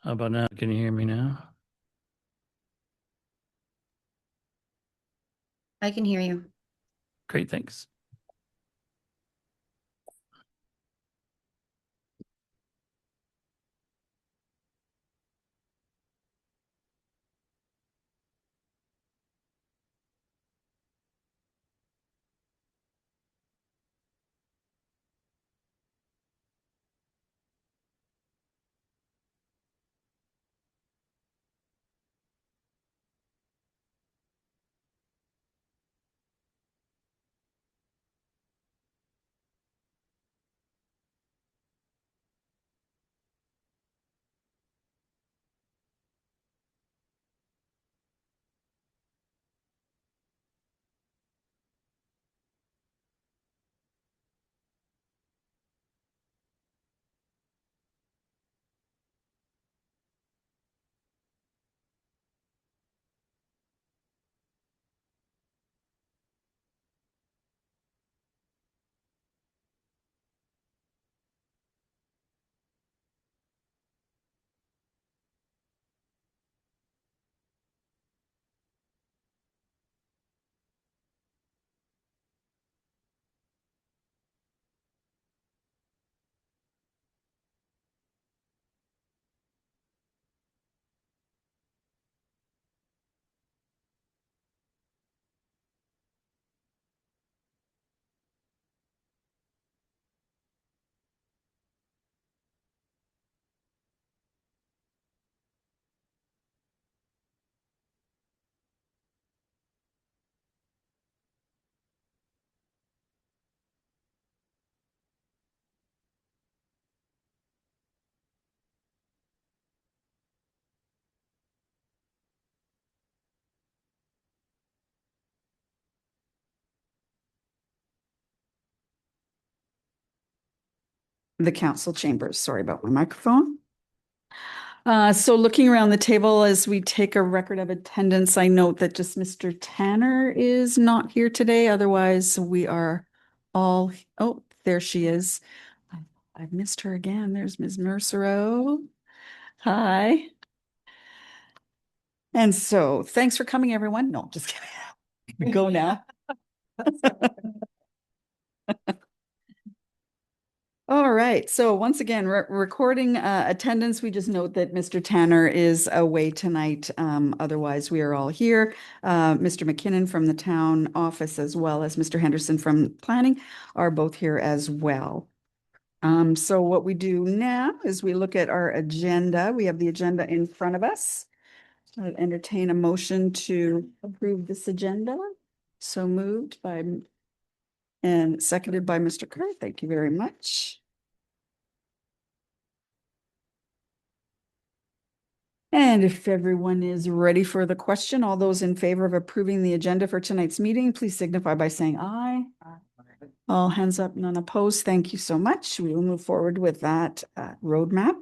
How about now? Can you hear me now? I can hear you. Great, thanks. The council chambers. Sorry about my microphone. So looking around the table as we take a record of attendance, I note that just Mr. Tanner is not here today. Otherwise, we are all, oh, there she is. I've missed her again. There's Ms. Mercero. Hi. And so thanks for coming, everyone. No, just kidding. Go now. All right. So once again, recording attendance, we just note that Mr. Tanner is away tonight. Otherwise, we are all here. Mr. McKinnon from the town office, as well as Mr. Henderson from planning, are both here as well. So what we do now is we look at our agenda. We have the agenda in front of us. I'd entertain a motion to approve this agenda. So moved by and seconded by Mr. Kerr. Thank you very much. And if everyone is ready for the question, all those in favor of approving the agenda for tonight's meeting, please signify by saying aye. All hands up, none opposed. Thank you so much. We will move forward with that roadmap.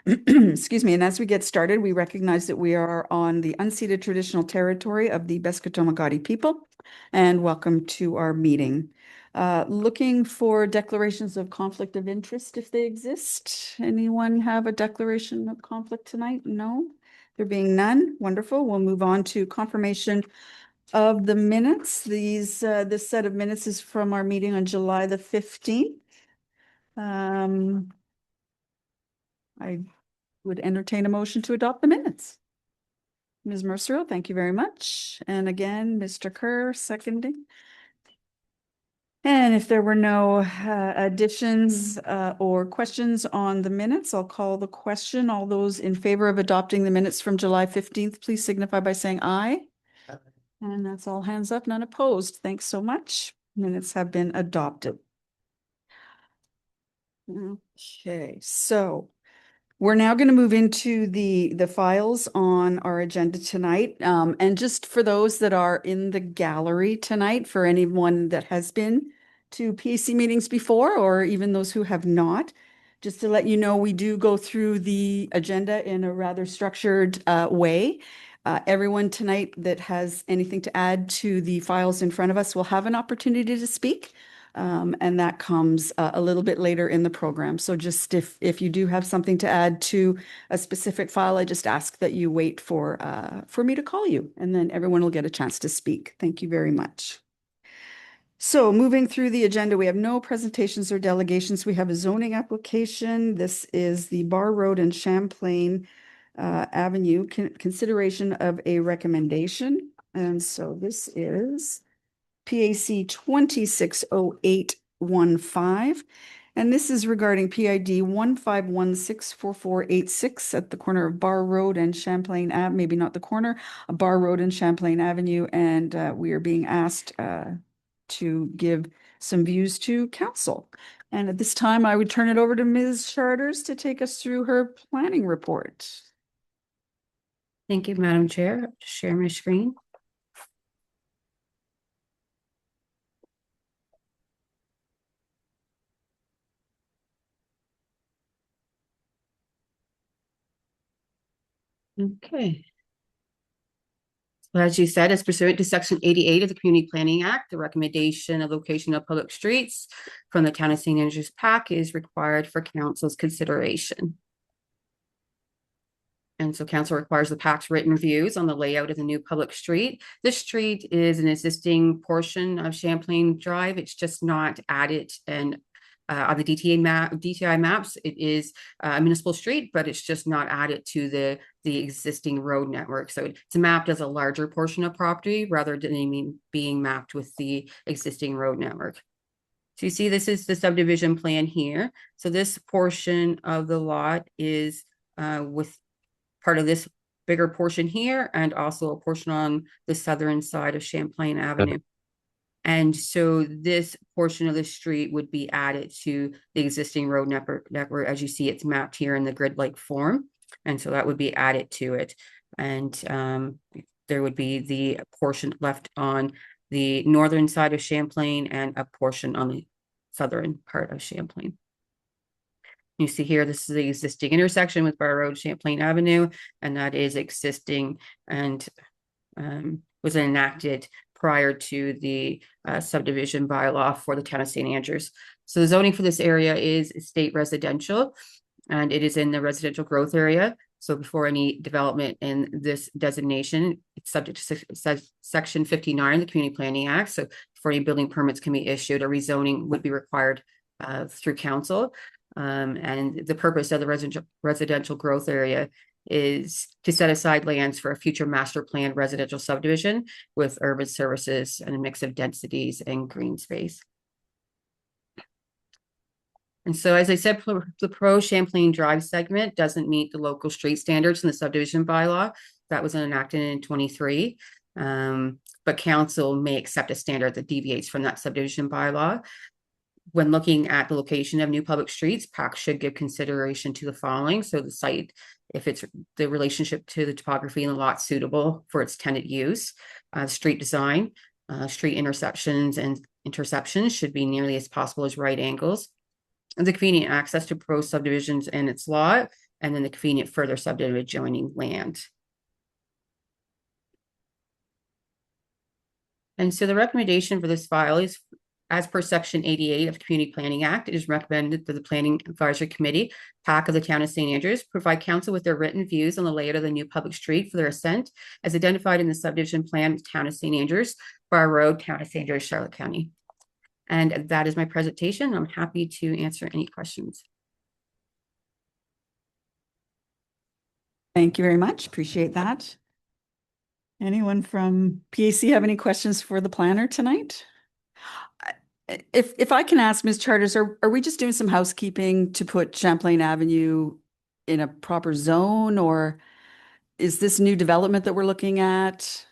Excuse me. And as we get started, we recognize that we are on the unceded traditional territory of the Beskotomagati people, and welcome to our meeting. Looking for declarations of conflict of interest if they exist. Anyone have a declaration of conflict tonight? No? There being none, wonderful. We'll move on to confirmation of the minutes. This set of minutes is from our meeting on July the 15th. I would entertain a motion to adopt the minutes. Ms. Mercero, thank you very much. And again, Mr. Kerr, seconding. And if there were no additions or questions on the minutes, I'll call the question. All those in favor of adopting the minutes from July 15th, please signify by saying aye. Aye. And that's all hands up, none opposed. Thanks so much. Minutes have been adopted. Okay, so we're now going to move into the files on our agenda tonight. And just for those that are in the gallery tonight, for anyone that has been to PAC meetings before, or even those who have not, just to let you know, we do go through the agenda in a rather structured way. Everyone tonight that has anything to add to the files in front of us will have an opportunity to speak. And that comes a little bit later in the program. So just if you do have something to add to a specific file, I just ask that you wait for me to call you, and then everyone will get a chance to speak. Thank you very much. So moving through the agenda, we have no presentations or delegations. We have a zoning application. This is the Bar Road and Champlain Avenue consideration of a recommendation. And so this is PAC 260815. And this is regarding PID 151644486 at the corner of Bar Road and Champlain Ave, maybe not the corner, Bar Road and Champlain Avenue. And we are being asked to give some views to council. And at this time, I would turn it over to Ms. Charters to take us through her planning report. Thank you, Madam Chair. I'll just share my screen. Okay. As you said, as pursuant to Section 88 of the Community Planning Act, the recommendation of location of public streets from the Town of St. Andrews PAC is required for council's consideration. And so council requires the PAC's written views on the layout of the new public street. This street is an existing portion of Champlain Drive. It's just not added and on the DTI maps, it is a municipal street, but it's just not added to the existing road network. So it's mapped as a larger portion of property rather than being mapped with the existing road network. So you see, this is the subdivision plan here. So this portion of the lot is with part of this bigger portion here and also a portion on the southern side of Champlain Avenue. And so this portion of the street would be added to the existing road network. As you see, it's mapped here in the grid-like form. And so that would be added to it. And there would be the portion left on the northern side of Champlain and a portion on the southern part of Champlain. You see here, this is the existing intersection with Bar Road, Champlain Avenue, and that is existing and was enacted prior to the subdivision bylaw for the Town of St. Andrews. So the zoning for this area is state residential, and it is in the residential growth area. So before any development in this designation, it's subject to Section 59 of the Community Planning Act. So before any building permits can be issued, a rezoning would be required through council. And the purpose of the residential growth area is to set aside lands for a future master planned residential subdivision with urban services and a mix of densities and green space. And so, as I said, the Pro Champlain Drive segment doesn't meet the local street standards in the subdivision bylaw that was enacted in 23. But council may accept a standard that deviates from that subdivision bylaw. When looking at the location of new public streets, PAC should give consideration to the following. So the site, if it's the relationship to the topography and the lot suitable for its tenant use, street design, street intersections and interceptions should be nearly as possible as right angles, and the convenient access to proposed subdivisions and its lot, and then the convenient further subdivision adjoining land. And so the recommendation for this file is, as per Section 88 of the Community Planning Act, it is recommended that the Planning Advisory Committee, PAC of the Town of St. Andrews, provide council with their written views on the layout of the new public street for their assent, as identified in the subdivision plan of the Town of St. Andrews, Bar Road, Town of St. Andrews, Charlotte County. And that is my presentation. I'm happy to answer any questions. Thank you very much. Appreciate that. Anyone from PAC have any questions for the planner tonight? If I can ask, Ms. Charters, are we just doing some housekeeping to put Champlain Avenue in a proper zone, or is this new development that we're looking at?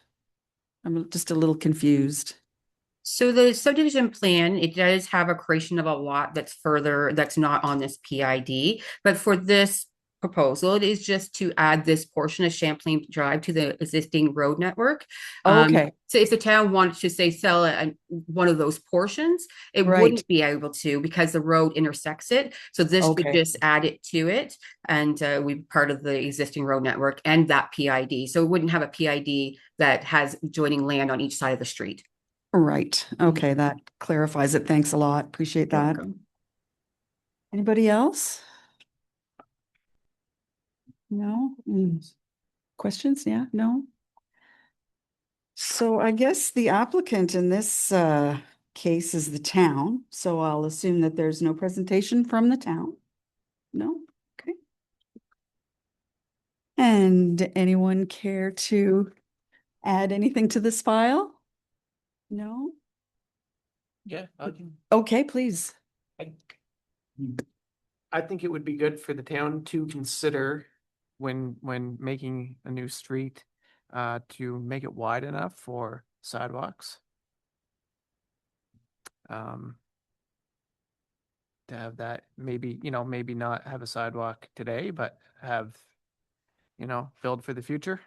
I'm just a little confused. So the subdivision plan, it does have a creation of a lot that's not on this PID, but for this proposal, it is just to add this portion of Champlain Drive to the existing road network. Okay. So if the town wanted to say sell one of those portions, it Right. wouldn't be able to because the road intersects it. So this would Okay. just add it to it, and we part of the existing road network and that PID. So it wouldn't have a PID that has joining land on each side of the street. Right. Okay, that clarifies it. Thanks a lot. Appreciate that. Welcome. Anybody else? No? Questions? Yeah, no? So I guess the applicant in this case is the town, so I'll assume that there's no presentation from the town. No? Okay. And anyone care to add anything to this file? No? Yeah, Okay, please. I think it would be good for the town to consider when making a new street, to make it wide enough for sidewalks. To have that, maybe, maybe not have a sidewalk today, but have, build for the future.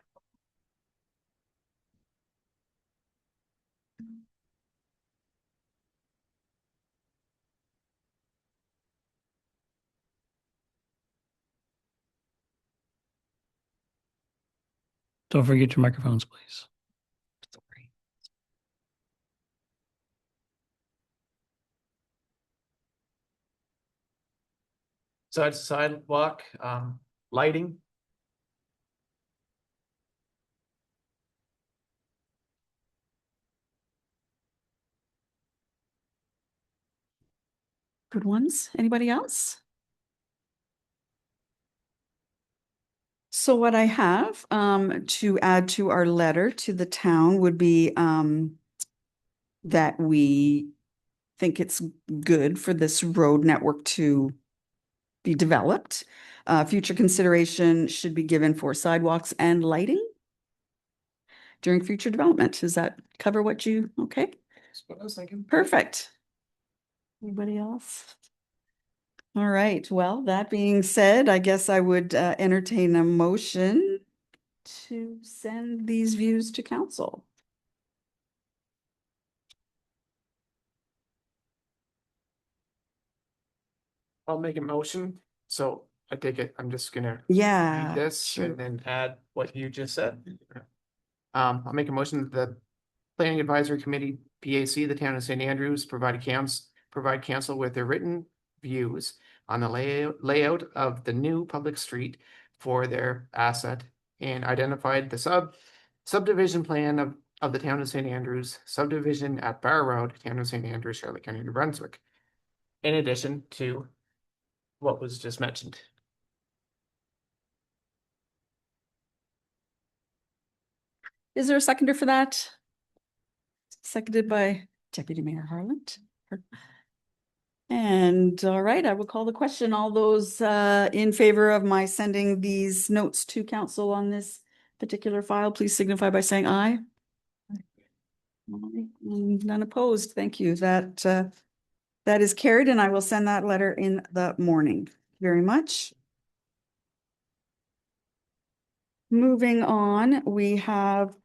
Don't forget your microphones, please. Sorry. Sidewalk, lighting. Good ones. Anybody else? So what I have to add to our letter to the town would be that we think it's good for this road network to be developed. Future consideration should be given for sidewalks and lighting during future development. Does that cover what you, okay? That's what I was thinking. Perfect. Anybody else? All right, well, that being said, I guess I would entertain a motion to send these views to council. I'll make a motion. So I take it, I'm just gonna Yeah. read this sure. and then add what you just said. I'll make a motion that the Planning Advisory Committee, PAC, the town of St. Andrews, provide council with their written views on the layout of the new public street for their asset and identified the subdivision plan of the town of St. Andrews, subdivision at Bar Road, town of St. Andrews, Charlotte County, New Brunswick. In addition to what was just mentioned. Is there a seconder for that? Seconded by Deputy Mayor Harland. And all right, I will call the question. All those in favor of my sending these notes to council on this particular file, please signify by saying aye. Aye. None opposed. Thank you. That is carried, and I will send that letter in the morning. Very much. Moving on, we have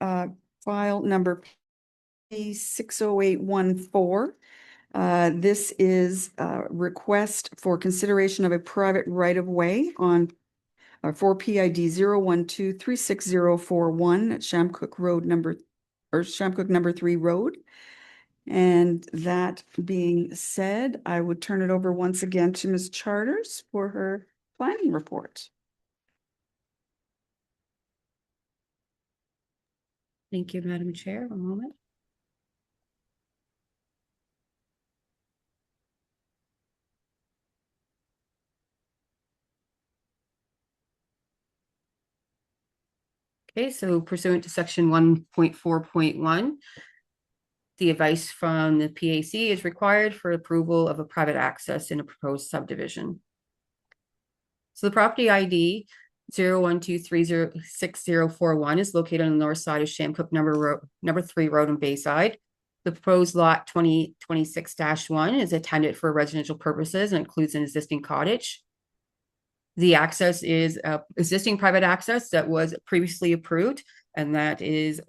file number P60814. This is a request for consideration of a private right-of-way on for PID 012-36041 at Shamcook number 3 Road. And that being said, I would turn it over once again to Ms. Charters for her planning report. Thank you, Madam Chair. One moment. Okay, so pursuant to section 1.4.1, the advice from the PAC is required for approval of a private access in a proposed subdivision. So the property ID 012306041 is located on the north side of Shamcook number 3 Road in Bayside. The proposed lot 2026-1 is intended for residential purposes and includes an existing cottage. The access is existing private access that was previously approved, and that is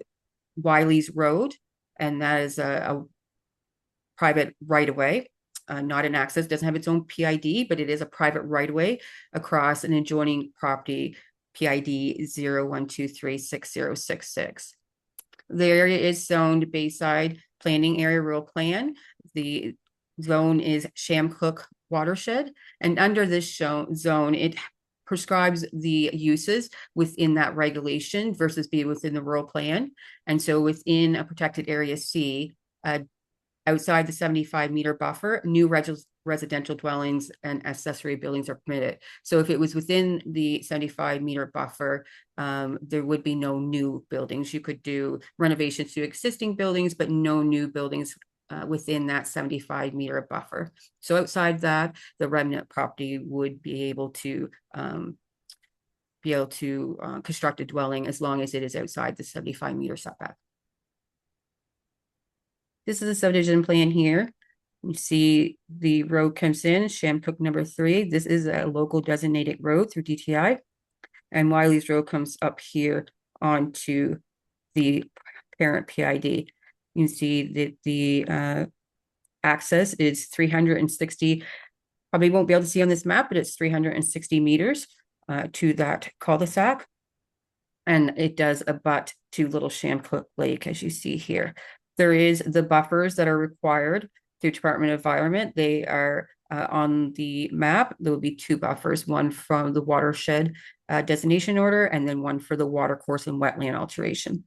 Wiley's Road, and that is a private right-of-way, not an access, doesn't have its own PID, but it is a private right-of-way across an adjoining property, PID 012366066. The area is zoned Bayside planning area rural plan. The zone is Shamcook watershed, and under this zone, it prescribes the uses within that regulation versus be within the rural plan. And so within a protected area C, outside the 75-meter buffer, new residential dwellings and accessory buildings are permitted. So if it was within the 75-meter buffer, there would be no new buildings. You could do renovations to existing buildings, but no new buildings within that 75-meter buffer. So outside that, the remnant property would be able to construct a dwelling as long as it is outside the 75-meter setback. This is a subdivision plan here. You see the road comes in, Shamcook number 3. This is a local designated road through DTI. And Wiley's Road comes up here onto the parent PID. You can see that the access is 360, probably won't be able to see on this map, but it's 360 meters to that cul-de-sac. And it does abut to Little Shamcook Lake, as you see here. There is the buffers that are required through Department of Environment. They are on the map. There will be 2 buffers, one from the watershed designation order, and then one for the watercourse and wetland alteration.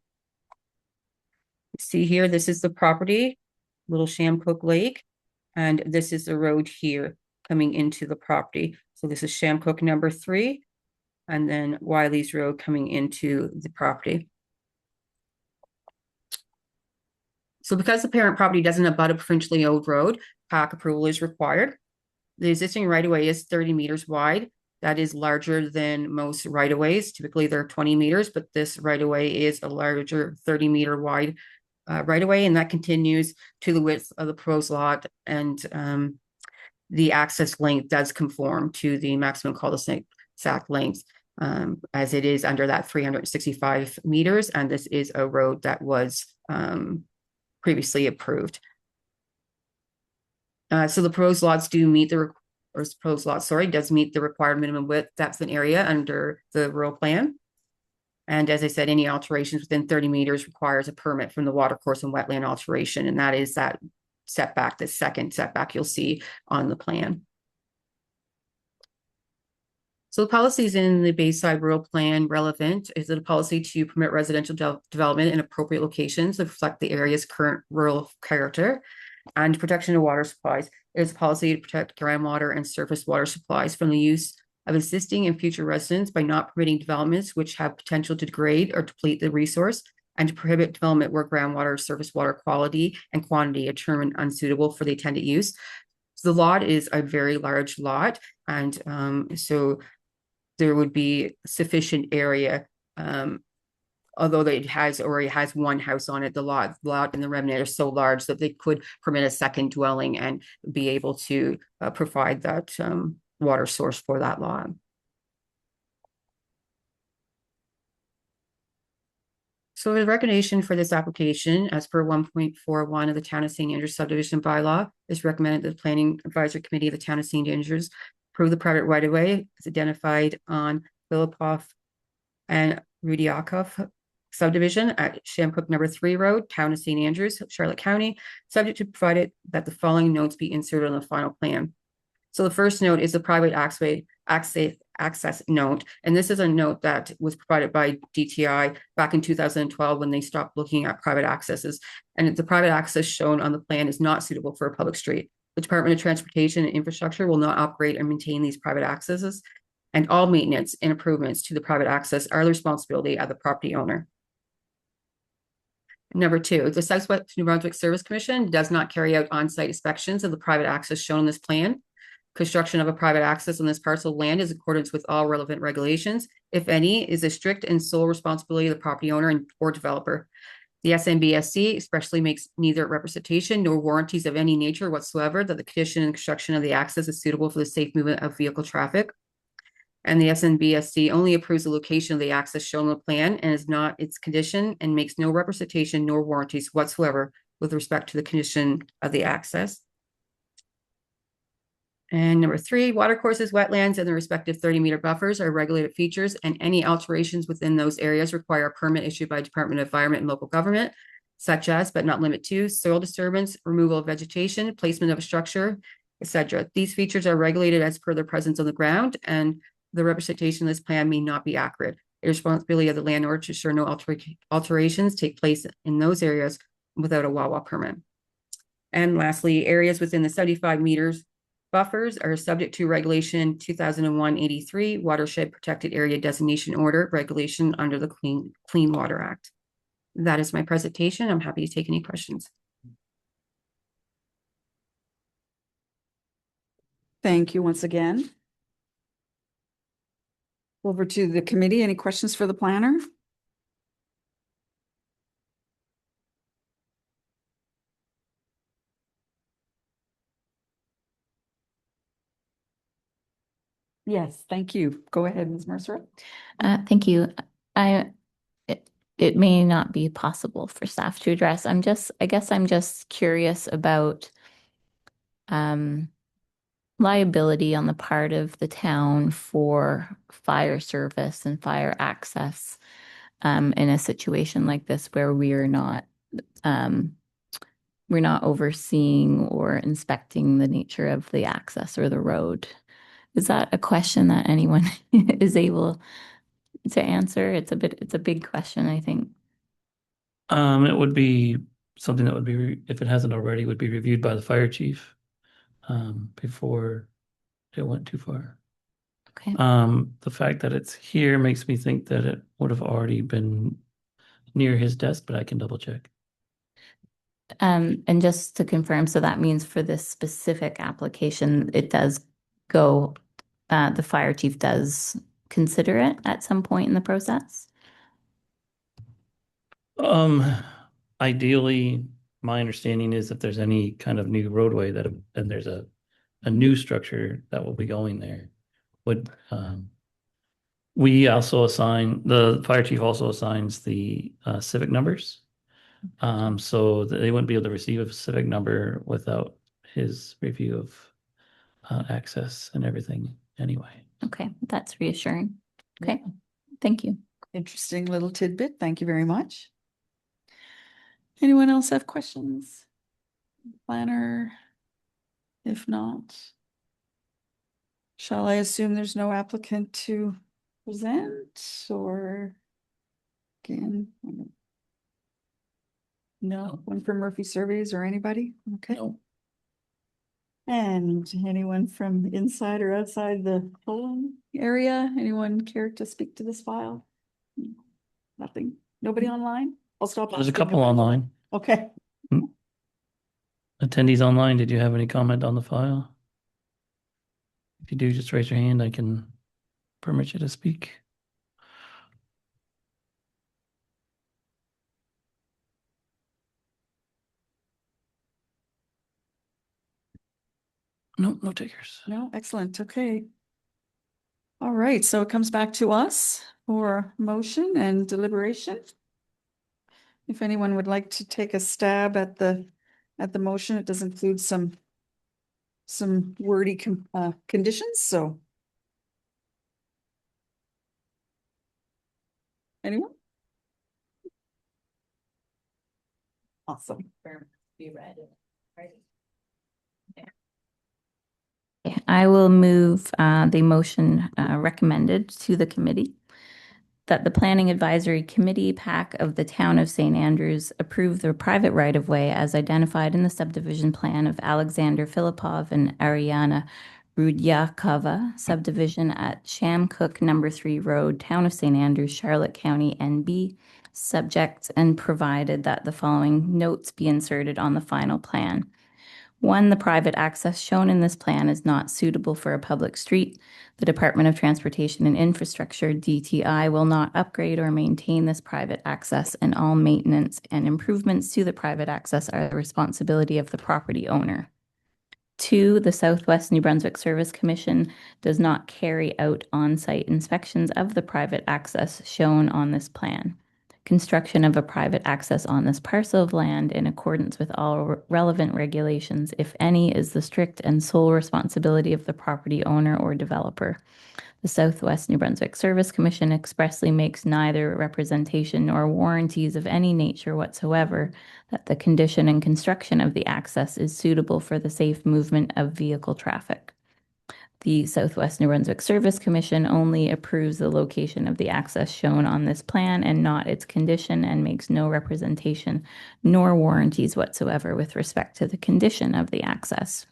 See here, this is the property, Little Shamcook Lake, and this is the road here coming into the property. So this is Shamcook number 3, and then Wiley's Road coming into the property. So because the parent property doesn't abut a provincially owned road, PAC approval is required. The existing right-of-way is 30 meters wide. That is larger than most right-of-ways. Typically they're 20 meters, but this right-of-way is a larger 30-meter wide right-of-way, and that continues to the width of the proposed lot, and the access length does conform to the maximum cul-de-sac length, as it is under that 365 meters, and this is a road that was previously approved. So the proposed lots do meet the does meet the required minimum width, depth, and area under the rural plan. And as I said, any alterations within 30 meters requires a permit from the watercourse and wetland alteration, and that is that setback, the second setback you'll see on the plan. So the policies in the Bayside Rural Plan relevant is it a policy to permit residential development in appropriate locations that reflect the area's current rural character, and protection of water supplies. It is a policy to protect groundwater and surface water supplies from the use of existing and future residents by not permitting developments which have potential to degrade or deplete the resource, and to prohibit development where groundwater or surface water quality and quantity are determined unsuitable for the intended use. So the lot is a very large lot, and so there would be sufficient area, although it already has one house on it. The lot and the remnant are so large that they could permit a second dwelling and be able to provide that water source for that lot. So the recommendation for this application, as per 1.41 of the Town of St. Andrews subdivision bylaw, is recommended that the Planning Advisory Committee of the Town of St. Andrews approve the private right-of-way as identified on Filipoff and Rudiakov subdivision at Shamcook number 3 Road, Town of St. Andrews, Charlotte County, subject to provided that the following notes be inserted on the final plan. So the first note is the private access note, and this is a note that was provided by DTI back in 2012 when they stopped looking at private accesses, and the private access shown on the plan is not suitable for a public street. The Department of Transportation and Infrastructure will not operate and maintain these private accesses, and all maintenance and improvements to the private access are the responsibility of the property owner. Number 2, the Southwest New Brunswick Service Commission does not carry out on-site inspections of the private access shown in this plan. Construction of a private access on this parcel of land is in accordance with all relevant regulations, if any, is a strict and sole responsibility of the property owner or developer. The SNBSC expressly makes neither representation nor warranties of any nature whatsoever that the condition and construction of the access is suitable for the safe movement of vehicle traffic. And the SNBSC only approves the location of the access shown on the plan and is not its condition, and makes no representation nor warranties whatsoever with respect to the condition of the access. And number 3, watercourses, wetlands, and the respective 30-meter buffers are regulated features, and any alterations within those areas require a permit issued by Department of Environment and Local Government. such as, but not limit to, soil disturbance, removal of vegetation, placement of a structure, etc. These features are regulated as per their presence on the ground, and the representation of this plan may not be accurate. The responsibility of the landlord to ensure no alterations take place in those areas without a WAWA permit. And lastly, areas within the 75 meters buffers are subject to regulation 2001-83 watershed protected area designation order regulation under the Clean Water Act. That is my presentation. I'm happy to take any questions. Thank you once again. Over to the committee. Any questions for the planner? Yes, thank you. Go ahead, Ms. Mercer. Thank you. It may not be possible for staff to address. I guess I'm just curious about liability on the part of the town for fire service and fire access in a situation like this where we're not overseeing or inspecting the nature of the access or the road. Is that a question that anyone is able to answer? It's a big question, I think. It would be something that would be, if it hasn't already, would be reviewed by the fire chief before it went too far. Okay. The fact that it's here makes me think that it would have already been near his desk, but I can double check. And just to confirm, so that means for this specific application, it does go, the fire chief does consider it at some point in the process? Ideally, my understanding is if there's any kind of new roadway that, and there's a new structure that will be going there, would, we also assign, the fire chief also assigns the civic numbers. So they wouldn't be able to receive a civic number without his review of access and everything anyway. Okay, that's reassuring. Okay, thank you. Interesting little tidbit. Thank you very much. Anyone else have questions? Planner? If not, shall I assume there's no applicant to present or again? No, one from Murphy Surveys or anybody? Okay. No. And anyone from inside or outside the home area? Anyone care to speak to this file? Nothing. Nobody online? I'll stop. There's a asking couple if- online. Okay. Attendees online, did you have any comment on the file? If you do, just raise your hand. I can permit you to speak. No, no takers. No, excellent. Okay. All right, so it comes back to us for motion and deliberation. If anyone would like to take a stab at the motion, it does include some wordy conditions, so. Anyone? Awesome. Be read. I will move the motion recommended to the committee that the Planning Advisory Committee PAC of the Town of St. Andrews approve the private right-of-way as identified in the subdivision plan of Alexander Filipov and Ariana Rudyakova subdivision at Shamcook No. 3 Road, Town of St. Andrews, Charlotte County, NB, subject and provided that the following notes be inserted on the final plan. 1, the private access shown in this plan is not suitable for a public street. The Department of Transportation and Infrastructure, DTI, will not upgrade or maintain this private access, and all maintenance and improvements to the private access are the responsibility of the property owner. 2, the Southwest New Brunswick Service Commission does not carry out on-site inspections of the private access shown on this plan. construction of a private access on this parcel of land in accordance with all relevant regulations, if any, is the strict and sole responsibility of the property owner or developer. The Southwest New Brunswick Service Commission expressly makes neither representation nor warranties of any nature whatsoever that the condition and construction of the access is suitable for the safe movement of vehicle traffic. The Southwest New Brunswick Service Commission only approves the location of the access shown on this plan and not its condition, and makes no representation nor warranties whatsoever with respect to the condition of the access.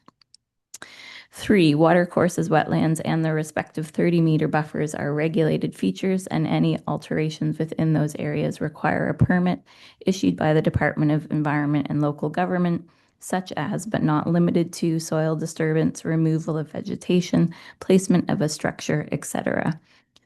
3, watercourses, wetlands, and their respective 30-meter buffers are regulated features, and any alterations within those areas require a permit issued by the Department of Environment and Local Government, such as, but not limited to, soil disturbance, removal of vegetation, placement of a structure, etc.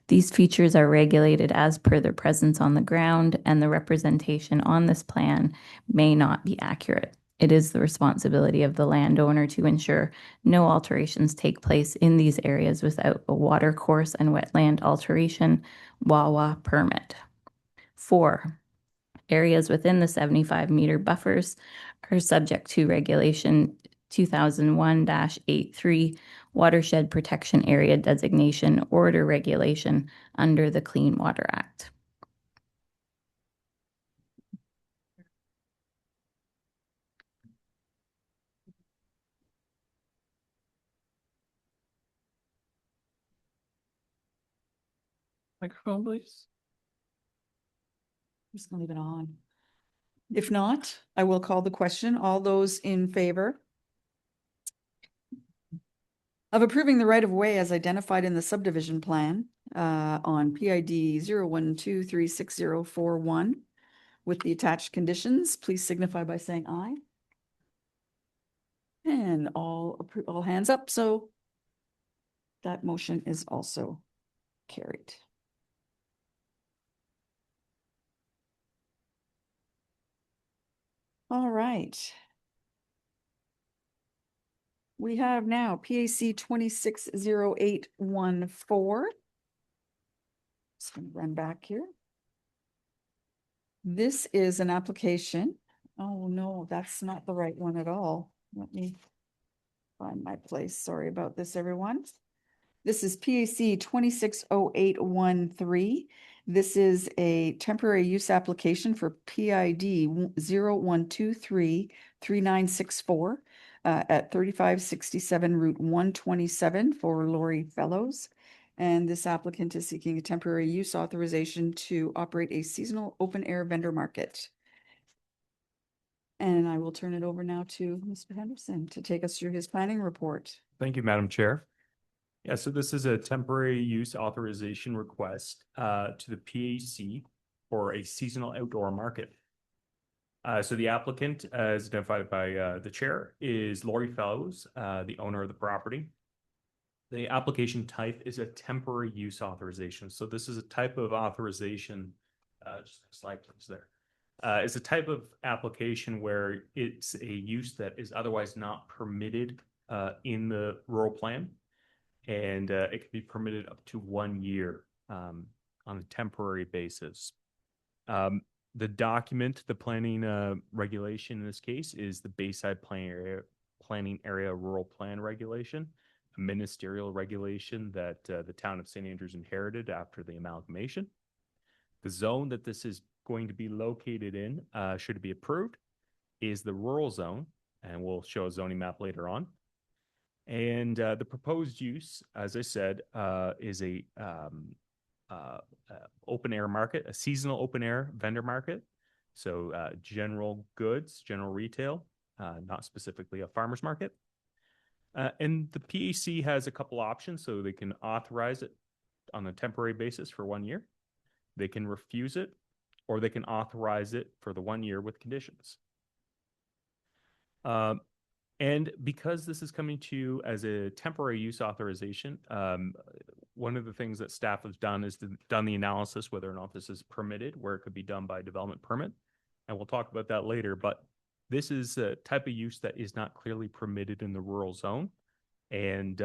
These features are regulated as per their presence on the ground, and the representation on this plan may not be accurate. It is the responsibility of the landowner to ensure no alterations take place in these areas without a watercourse and wetland alteration (WAWA) permit. 4, areas within the 75-meter buffers are subject to Regulation 2001-83 Watershed Protection Area Designation Order Regulation under the Clean Water Act. Microphone, please. I'm just gonna leave it on. If not, I will call the question. All those in favor of approving the right-of-way as identified in the subdivision plan on PID 012366041 with the attached conditions, please signify by saying aye. And all hands up, so that motion is also carried. All right. We have now PAC 260814. Just gonna run back here. This is an application. Oh, no, that's not the right one at all. Let me find my place. Sorry about this, everyone. This is PAC 260813. This is a temporary use application for PID 01233964 at 3567 Route 127 for Lori Fellows. And this applicant is seeking a temporary use authorization to operate a seasonal open air vendor market. And I will turn it over now to Mr. Henderson to take us through his planning report. Thank you, Madam Chair. Yeah, so this is a temporary use authorization request to the PAC for a seasonal outdoor market. So the applicant, as identified by the chair, is Lori Fellows, the owner of the property. The application type is a temporary use authorization. So this is a type of authorization, just next slide please there. It's a type of application where it's a use that is otherwise not permitted in the rural plan. And it can be permitted up to 1 year on a temporary basis. The document, the planning regulation in this case, is the Bayside Planning Area Rural Plan Regulation, a ministerial regulation that the town of St. Andrews inherited after the amalgamation. The zone that this is going to be located in, should it be approved, is the rural zone, and we'll show a zoning map later on. And the proposed use, as I said, is a open air market, a seasonal open air vendor market. So general goods, general retail, not specifically a farmer's market. And the PAC has a couple options, so they can authorize it on a temporary basis for 1 year. They can refuse it, or they can authorize it for the 1 year with conditions. And because this is coming to you as a temporary use authorization, one of the things that staff has done is done the analysis whether or not this is permitted, where it could be done by development permit. And we'll talk about that later, but this is a type of use that is not clearly permitted in the rural zone. And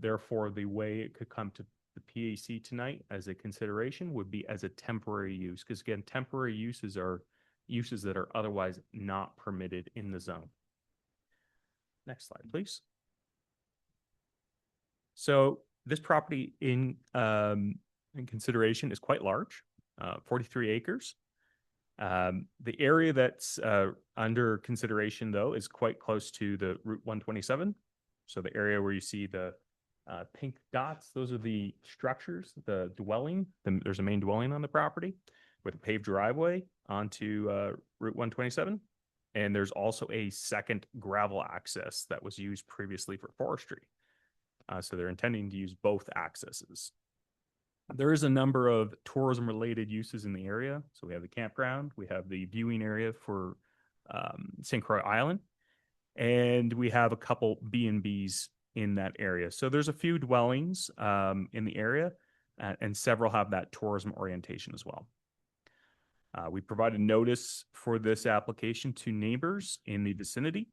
therefore, the way it could come to the PAC tonight as a consideration would be as a temporary use, because again, temporary uses are uses that are otherwise not permitted in the zone. Next slide, please. So this property in consideration is quite large, 43 acres. The area that's under consideration, though, is quite close to the Route 127. So the area where you see the pink dots, those are the structures, the dwelling. There's a main dwelling on the property with a paved driveway onto Route 127. And there's also a second gravel access that was used previously for forestry. So they're intending to use both accesses. There is a number of tourism-related uses in the area. So we have the campground, we have the viewing area for St. Croix Island, and we have a couple B&Bs in that area. So there's a few dwellings in the area, and several have that tourism orientation as well. We provided notice for this application to neighbors in the vicinity.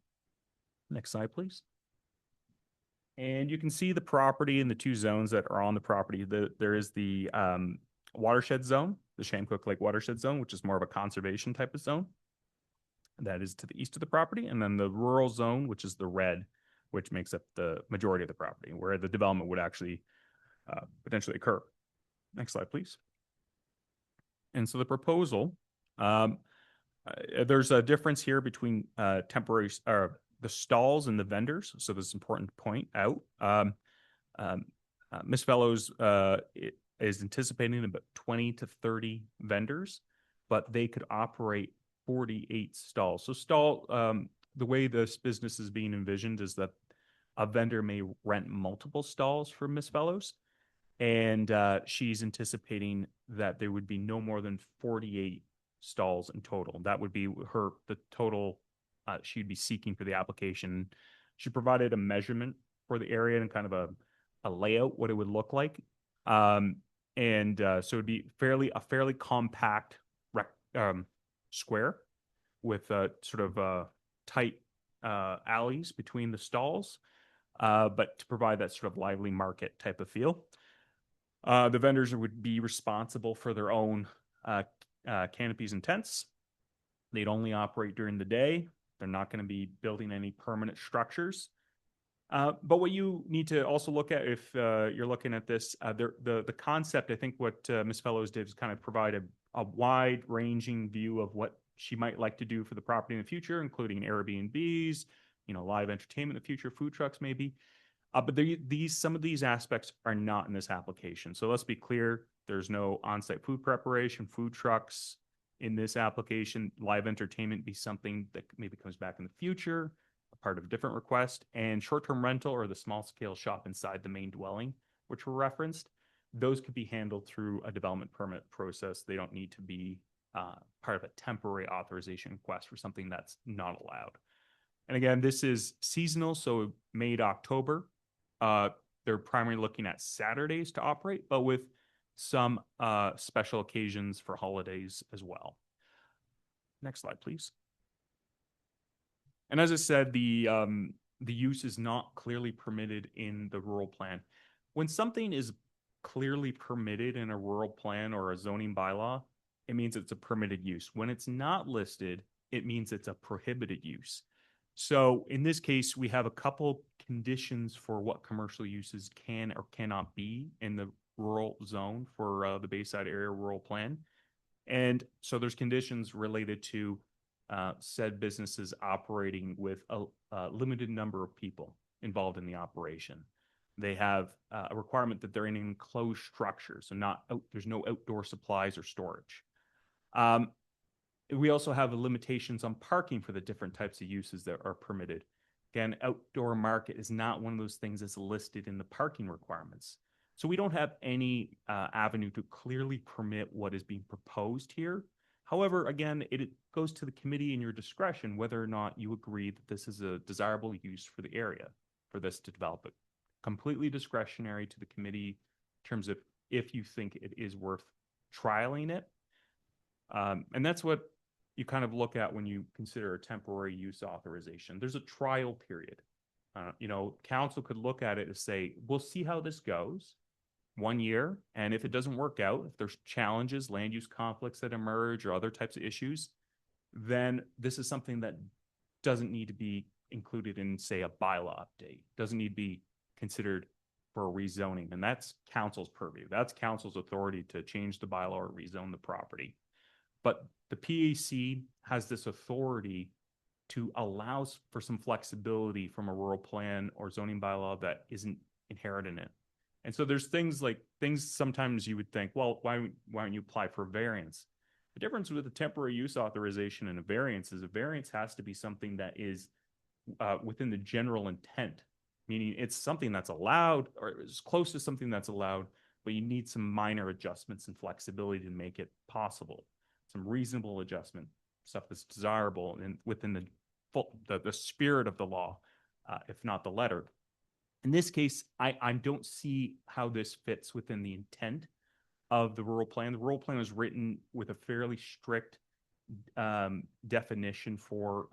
Next slide, please. And you can see the property in the two zones that are on the property. There is the watershed zone, the Shamcook Lake watershed zone, which is more of a conservation type of zone. That is to the east of the property. And then the rural zone, which is the red, which makes up the majority of the property, where the development would actually potentially occur. Next slide, please. And so the proposal, there's a difference here between temporary the stalls and the vendors. So this is important to point out. Ms. Fellows is anticipating about 20 to 30 vendors, but they could operate 48 stalls. So the way this business is being envisioned is that a vendor may rent multiple stalls for Ms. Fellows. And she's anticipating that there would be no more than 48 stalls in total. That would be the total she'd be seeking for the application. She provided a measurement for the area and kind of a layout, what it would look like. So it'd be a fairly compact square with sort of tight alleys between the stalls, but to provide that sort of lively market type of feel. The vendors would be responsible for their own canopies and tents. They'd only operate during the day. They're not going to be building any permanent structures. But what you need to also look at if you're looking at this, the concept, I think what Ms. Fellows did is kind of provide a wide-ranging view of what she might like to do for the property in the future, including Airbnbs, live entertainment in the future, food trucks maybe. But some of these aspects are not in this application. So let's be clear, there's no on-site food preparation, food trucks in this application. Live entertainment be something that maybe comes back in the future, a part of a different request. And short-term rental or the small-scale shop inside the main dwelling, which were referenced, those could be handled through a development permit process. They don't need to be part of a temporary authorization request for something that's not allowed. And again, this is seasonal, so May to October. They're primarily looking at Saturdays to operate, but with some special occasions for holidays as well. Next slide, please. And as I said, the use is not clearly permitted in the rural plan. When something is clearly permitted in a rural plan or a zoning bylaw, it means it's a permitted use. When it's not listed, it means it's a prohibited use. So in this case, we have a couple conditions for what commercial uses can or cannot be in the rural zone for the Bayside Area Rural Plan. And so there's conditions related to said businesses operating with a limited number of people involved in the operation. They have a requirement that they're in an enclosed structure, so there's no outdoor supplies or storage. We also have limitations on parking for the different types of uses that are permitted. Again, outdoor market is not one of those things that's listed in the parking requirements. So we don't have any avenue to clearly permit what is being proposed here. However, again, it goes to the committee in your discretion whether or not you agree that this is a desirable use for the area for this to develop it. Completely discretionary to the committee in terms of if you think it is worth trialing it. And that's what you kind of look at when you consider a temporary use authorization. There's a trial period. Council could look at it and say, we'll see how this goes. 1 year. And if it doesn't work out, if there's challenges, land use conflicts that emerge or other types of issues, then this is something that doesn't need to be included in, say, a bylaw update, doesn't need to be considered for a rezoning. And that's council's purview. That's council's authority to change the bylaw or rezone the property. But the PAC has this authority to allow for some flexibility from a rural plan or zoning bylaw that isn't inherent in it. And so there's things sometimes you would think, well, why don't you apply for a variance? The difference with a temporary use authorization and a variance is a variance has to be something that is within the general intent, meaning it's something that's allowed or is close to something that's allowed, but you need some minor adjustments and flexibility to make it possible. Some reasonable adjustment, stuff that's desirable and within the spirit of the law, if not the letter. In this case, I don't see how this fits within the intent of the rural plan. The rural plan was written with a fairly strict definition for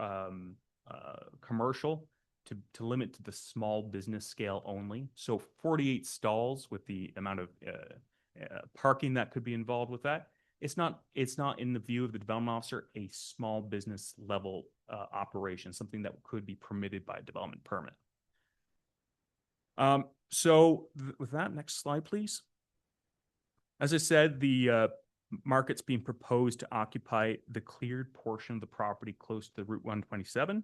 commercial to limit to the small business scale only. So 48 stalls with the amount of parking that could be involved with that. It's not in the view of the development officer a small business level operation, something that could be permitted by a development permit. With that, next slide, please. As I said, the market's being proposed to occupy the cleared portion of the property close to Route 127.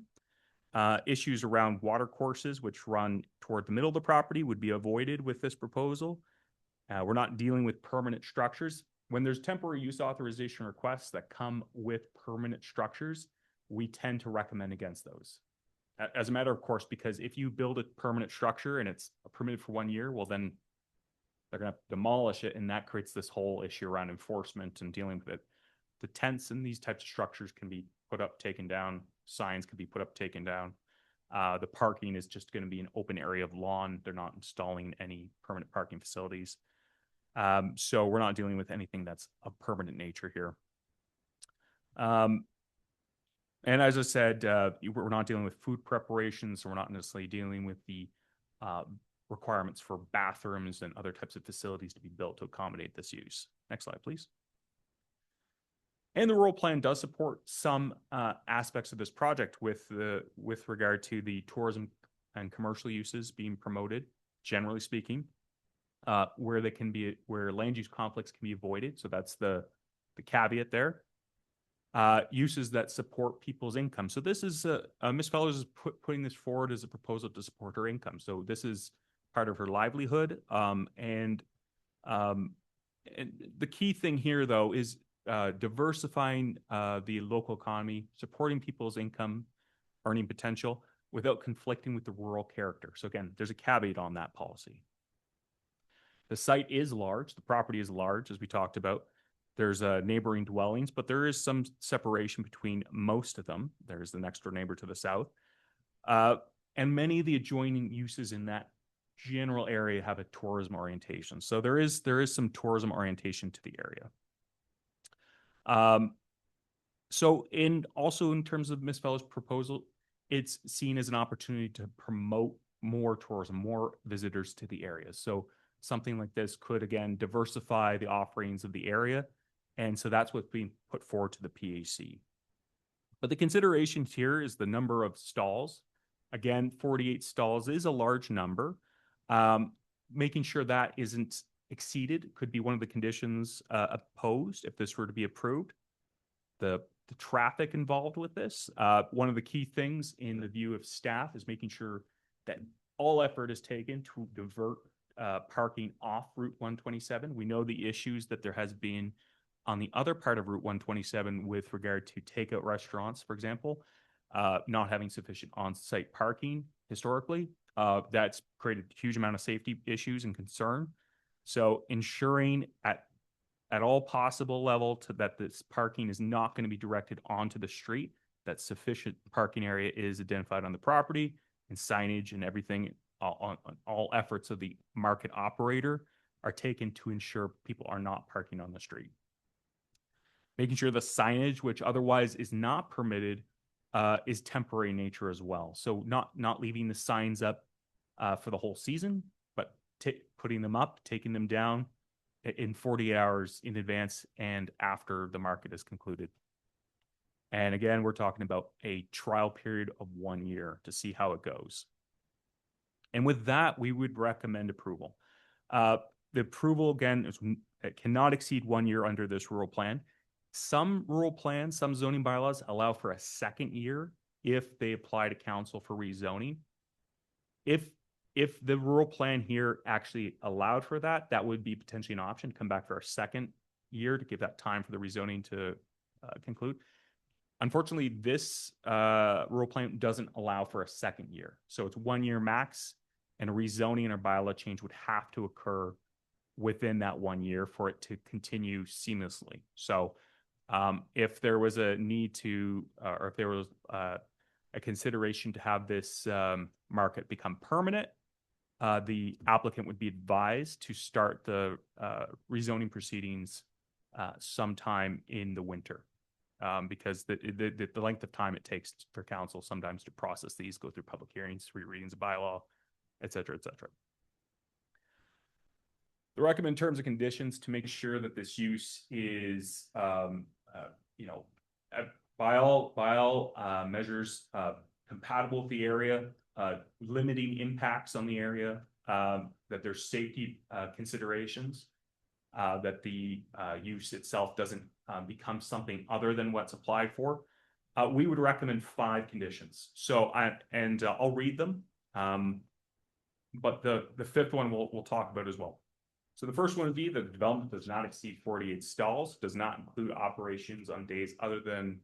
Issues around water courses, which run toward the middle of the property, would be avoided with this proposal. We're not dealing with permanent structures. When there's temporary use authorization requests that come with permanent structures, we tend to recommend against those. As a matter of course, because if you build a permanent structure and it's permitted for 1 year, well, then they're going to demolish it. And that creates this whole issue around enforcement and dealing with it. The tents and these types of structures can be put up, taken down. Signs can be put up, taken down. The parking is just going to be an open area of lawn. They're not installing any permanent parking facilities. So we're not dealing with anything that's of permanent nature here. And as I said, we're not dealing with food preparation, so we're not necessarily dealing with the requirements for bathrooms and other types of facilities to be built to accommodate this use. Next slide, please. And the rural plan does support some aspects of this project with regard to the tourism and commercial uses being promoted, generally speaking, where land use conflicts can be avoided. So that's the caveat there. Uses that support people's income. So this is Ms. Fellows is putting this forward as a proposal to support her income. So this is part of her livelihood. And the key thing here, though, is diversifying the local economy, supporting people's income, earning potential without conflicting with the rural character. So again, there's a caveat on that policy. The site is large. The property is large, as we talked about. There's neighboring dwellings, but there is some separation between most of them. There's the next door neighbor to the south. And many of the adjoining uses in that general area have a tourism orientation. So there is some tourism orientation to the area. So also in terms of Ms. Fellows' proposal, it's seen as an opportunity to promote more tourism, more visitors to the area. So something like this could, again, diversify the offerings of the area. And so that's what's being put forward to the PAC. But the consideration here is the number of stalls. Again, 48 stalls is a large number. Making sure that isn't exceeded could be one of the conditions opposed if this were to be approved. The traffic involved with this, one of the key things in the view of staff is making sure that all effort is taken to divert parking off Route 127. We know the issues that there has been on the other part of Route 127 with regard to takeout restaurants, for example, not having sufficient on-site parking historically. That's created a huge amount of safety issues and concern. So ensuring at all possible level that this parking is not going to be directed onto the street, that sufficient parking area is identified on the property, and signage and everything on all efforts of the market operator are taken to ensure people are not parking on the street. Making sure the signage, which otherwise is not permitted, is temporary in nature as well. So not leaving the signs up for the whole season, but putting them up, taking them down in 48 hours in advance and after the market is concluded. And again, we're talking about a trial period of 1 year to see how it goes. And with that, we would recommend approval. The approval, again, it cannot exceed 1 year under this rural plan. Some rural plans, some zoning bylaws allow for a second year if they apply to council for rezoning. If the rural plan here actually allowed for that, that would be potentially an option, come back for a second year to give that time for the rezoning to conclude. Unfortunately, this rural plan doesn't allow for a second year. So it's 1 year max, and a rezoning or bylaw change would have to occur within that 1 year for it to continue seamlessly. So if there was a need to, or if there was a consideration to have this market become permanent, the applicant would be advised to start the rezoning proceedings sometime in the winter. Because the length of time it takes for council sometimes to process these, go through public hearings, 3 readings of bylaw, et cetera, et cetera. The recommended terms and conditions to make sure that this use is, by all measures, compatible with the area, limiting impacts on the area, that there's safety considerations, that the use itself doesn't become something other than what's applied for. We would recommend 5 conditions. So I'll read them, but the 5th one we'll talk about as well. So the first one would be that the development does not exceed 48 stalls, does not include operations on days other than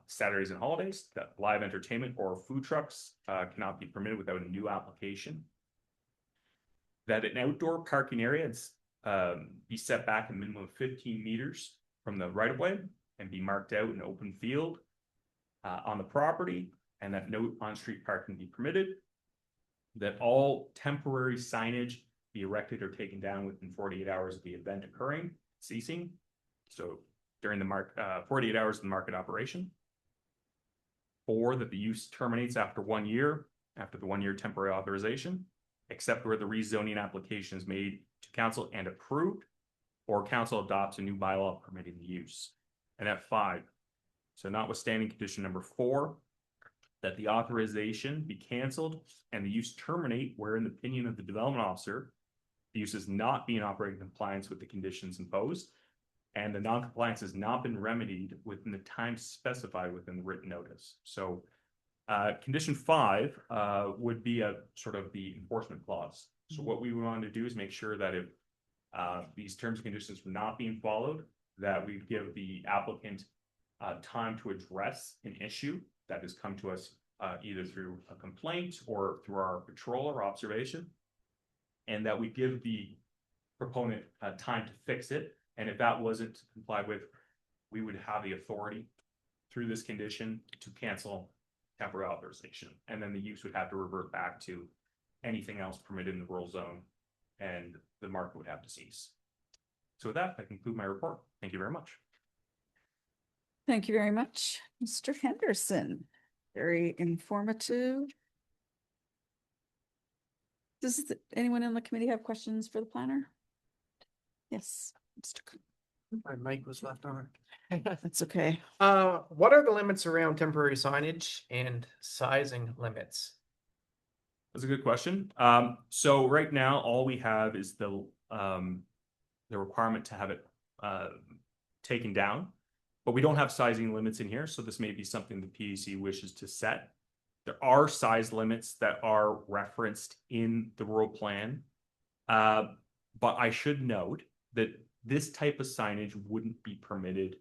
Saturdays and holidays, that live entertainment or food trucks cannot be permitted without a new application, that an outdoor parking area is be set back a minimum of 15 meters from the right of way and be marked out in open field on the property, and that no on-street parking be permitted, that all temporary signage be erected or taken down within 48 hours of the event occurring, ceasing. So during the 48 hours of the market operation. 4, that the use terminates after 1 year, after the 1 year temporary authorization, except where the rezoning application is made to council and approved, or council adopts a new bylaw permitting the use. And at 5, so notwithstanding condition number 4, that the authorization be canceled and the use terminate where, in the opinion of the development officer, the use is not being operating in compliance with the conditions imposed, and the non-compliance has not been remedied within the time specified within the written notice. So condition 5 would be a sort of the enforcement clause. So what we want to do is make sure that if these terms and conditions were not being followed, that we give the applicant time to address an issue that has come to us either through a complaint or through our patrol or observation, and that we give the proponent time to fix it. And if that wasn't complied with, we would have the authority through this condition to cancel temporary authorization. And then the use would have to revert back to anything else permitted in the rural zone, and the market would have to cease. So with that, I conclude my report. Thank you very much. Thank you very much, Mr. Henderson. Very informative. Does anyone in the committee have questions for the planner? Yes. My mic was left on. That's okay. What are the limits around temporary signage and sizing limits? That's a good question. So right now, all we have is the requirement to have it taken down, but we don't have sizing limits in here. So this may be something the PAC wishes to set. There are size limits that are referenced in the rural plan, but I should note that this type of signage wouldn't be permitted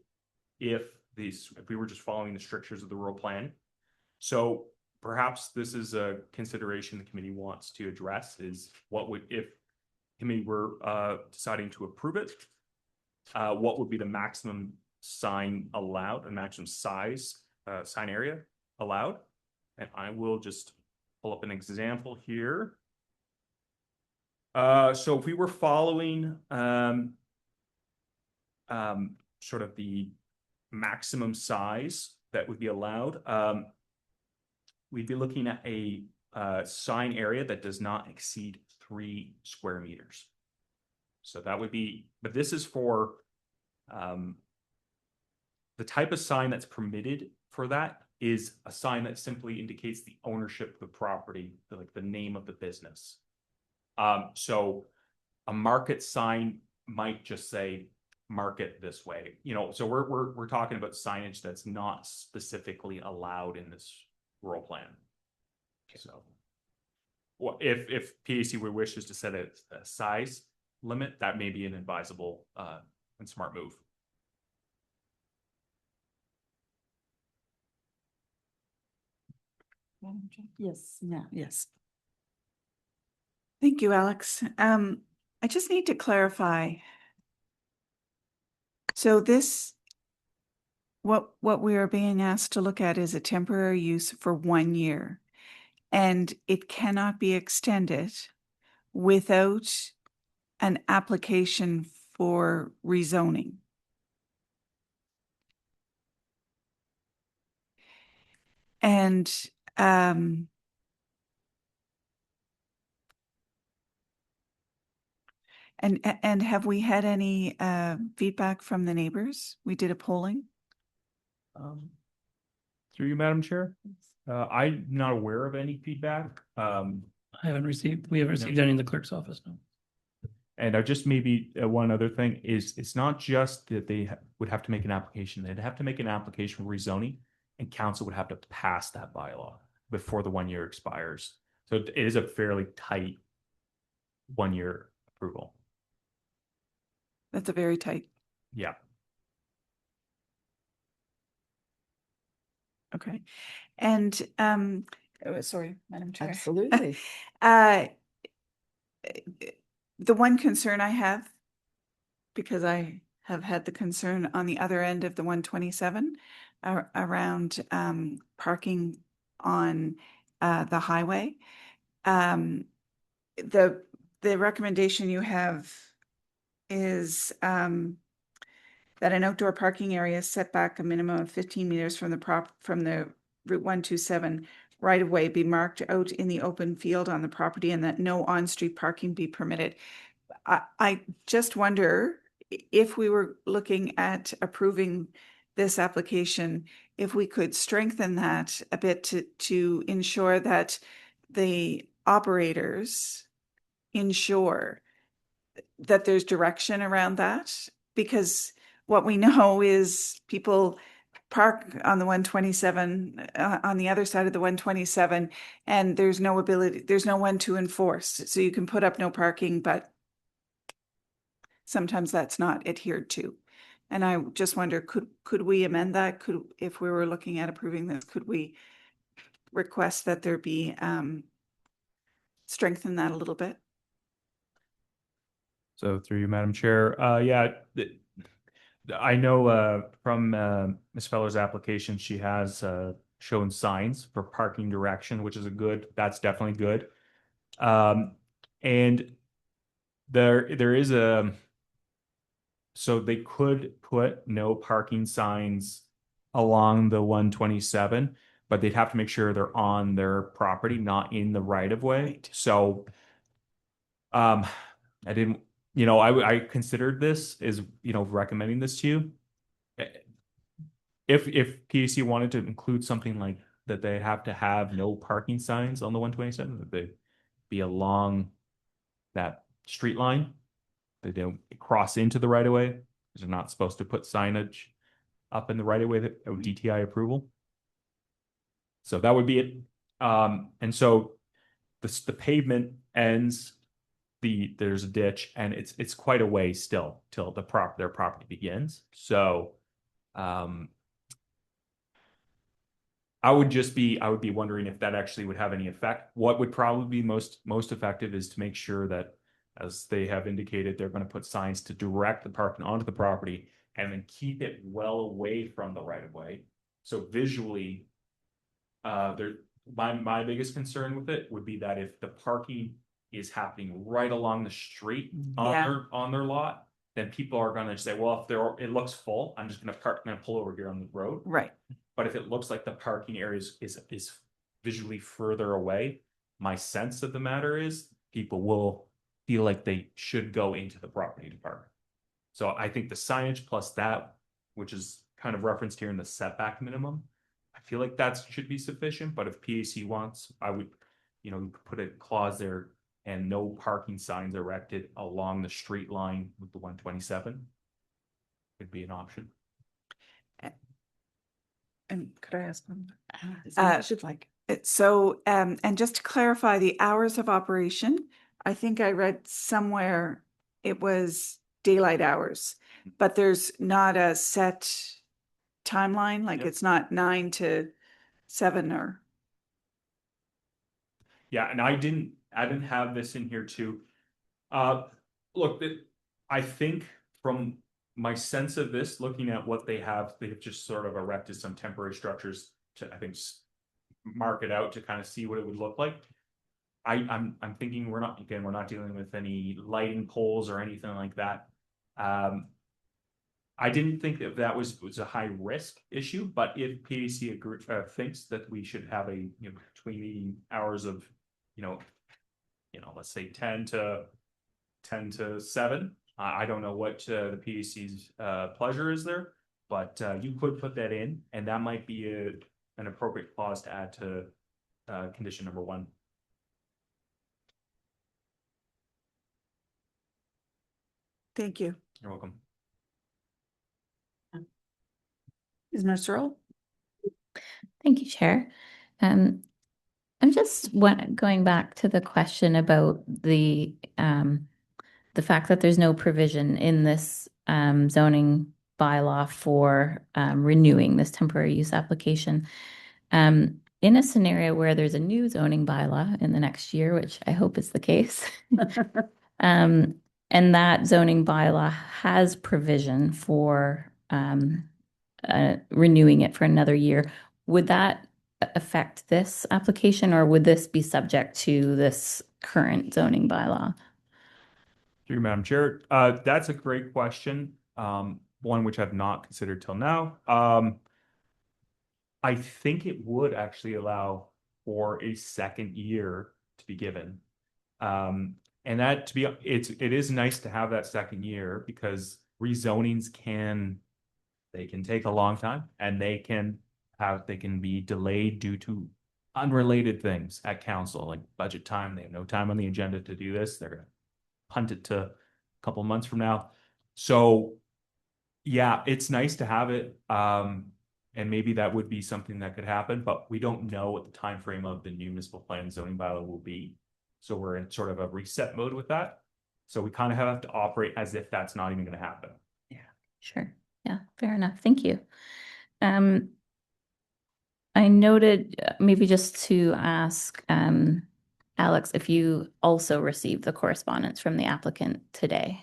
if we were just following the strictures of the rural plan. So perhaps this is a consideration the committee wants to address, is what would, if the committee were deciding to approve it, what would be the maximum sign allowed, and maximum size sign area allowed? And I will just pull up an example here. So if we were following sort of the maximum size that would be allowed, we'd be looking at a sign area that does not exceed 3 square meters. So that would be, but this is for the type of sign that's permitted for that is a sign that simply indicates the ownership of the property, like the name of the business. So a market sign might just say market this way, you know, so we're talking about signage that's not specifically allowed in this rural plan. So well, if PAC wishes to set a size limit, that may be an advisable and smart move. Yes, yes. Thank you, Alex. I just need to clarify. So this, what we are being asked to look at is a temporary use for 1 year. And it cannot be extended without an application for rezoning. And and have we had any feedback from the neighbors? We did a polling. Through you, Madam Chair. I'm not aware of any feedback. We haven't received any in the clerk's office, no. And I just maybe one other thing is it's not just that they would have to make an application. They'd have to make an application for rezoning, and council would have to pass that bylaw before the 1 year expires. So it is a fairly tight 1 year approval. That's a very tight. Yeah. Okay. And sorry, Madam Chair. Absolutely. The one concern I have, because I have had the concern on the other end of the 127 around parking on the highway. The recommendation you have is that an outdoor parking area set back a minimum of 15 meters from the Route 127 right of way be marked out in the open field on the property, and that no on-street parking be permitted. I just wonder if we were looking at approving this application, if we could strengthen that a bit to ensure that the operators ensure that there's direction around that, because what we know is people park on the 127 on the other side of the 127, and there's no one to enforce. So you can put up no parking, but sometimes that's not adhered to. And I just wonder, could we amend that? If we were looking at approving this, could we request that there be strengthen that a little bit? So through you, Madam Chair, yeah, I know from Ms. Feller's application, she has shown signs for parking direction, which is that's definitely good. And there is so they could put no parking signs along the 127, but they'd have to make sure they're on their property, not in the right of way. Right. So I didn't, I considered this as, recommending this to you. If PAC wanted to include something like that, they have to have no parking signs on the 127, that they be along that street line. They don't cross into the right of way. They're not supposed to put signage up in the right of way that DTI approval. So that would be it. And so the pavement ends. There's a ditch, and it's quite a way still till their property begins. So I would be wondering if that actually would have any effect. What would probably be most effective is to make sure that, as they have indicated, they're going to put signs to direct the parking onto the property and then keep it well away from the right of way. So visually, my biggest concern with it would be that if the parking is happening right along the street on their lot, then people are going to say, well, if it looks full, I'm just going to pull over here on the road. Right. But if it looks like the parking area is visually further away, My sense of the matter is people will feel like they should go into the property to park. So I think the signage plus that, which is kind of referenced here in the setback minimum, I feel like that should be sufficient, but if PAC wants, I would, you know, put a clause there and no parking signs erected along the street line with the 127. Could be an option. And could I ask one? As much as you'd like. So, and just to clarify the hours of operation, I think I read somewhere it was daylight hours, but there's not a set timeline, like Yep. it's not 9 to 7 or. Yeah, and I didn't have this in here too. Look, I think from my sense of this, looking at what they've just sort of erected some temporary structures to, I think, mark it out to kind of see what it would look like. I'm thinking we're not dealing with any lighting poles or anything like that. I didn't think that was a high risk issue, but if PAC thinks that we should have a, you know, between the hours of, you know, let's say 10 to 7. I don't know what the PAC's pleasure is there, but you could put that in, and that might be an appropriate clause to add to condition number 1. Thank you. You're welcome. Ms. Mercerl? Thank you, Chair. I'm just going back to the question about the fact that there's no provision in this zoning bylaw for renewing this temporary use application. In a scenario where there's a new zoning bylaw in the next year, which I hope is the case, and that zoning bylaw has provision for renewing it for another year, would that affect this application, or would this be subject to this current zoning bylaw? Through you, Madam Chair. That's a great question. One which I've not considered till now. I think it would actually allow for a second year to be given. And that it is nice to have that second year, because rezonings can take a long time, and they can be delayed due to unrelated things at council, like budget time. They have no time on the agenda to do this. They're gonna punt it to a couple months from now. So yeah, it's nice to have it. And maybe that would be something that could happen, but we don't know what the time frame of the new municipal plan zoning bylaw will be. So we're in sort of a reset mode with that. So we kind of have to operate as if that's not even going to happen. Sure. Yeah, fair enough. Thank you. I noted, maybe just to ask Alex, if you also received the correspondence from the applicant today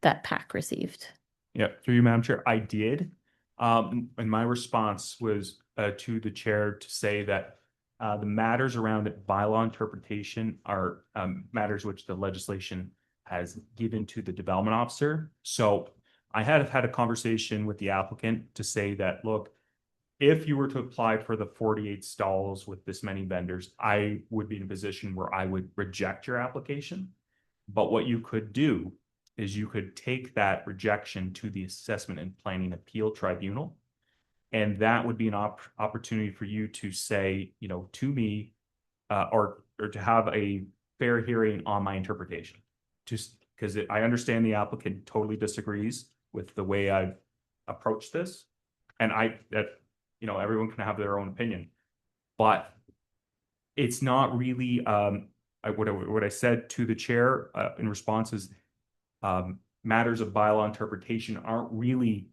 that PAC received. Yeah, through you, Madam Chair, I did. And my response was to the chair to say that the matters around it, bylaw interpretation, are matters which the legislation has given to the development officer. So I had a conversation with the applicant to say that, look, if you were to apply for the 48 stalls with this many vendors, I would be in a position where I would reject your application. But what you could do is you could take that rejection to the Assessment and Planning Appeal Tribunal. And that would be an opportunity for you to say, you know, to me, or to have a fair hearing on my interpretation. Just because I understand the applicant totally disagrees with the way I've approached this. And you know, everyone can have their own opinion, but it's not really, what I said to the chair in response is, matters of bylaw interpretation aren't really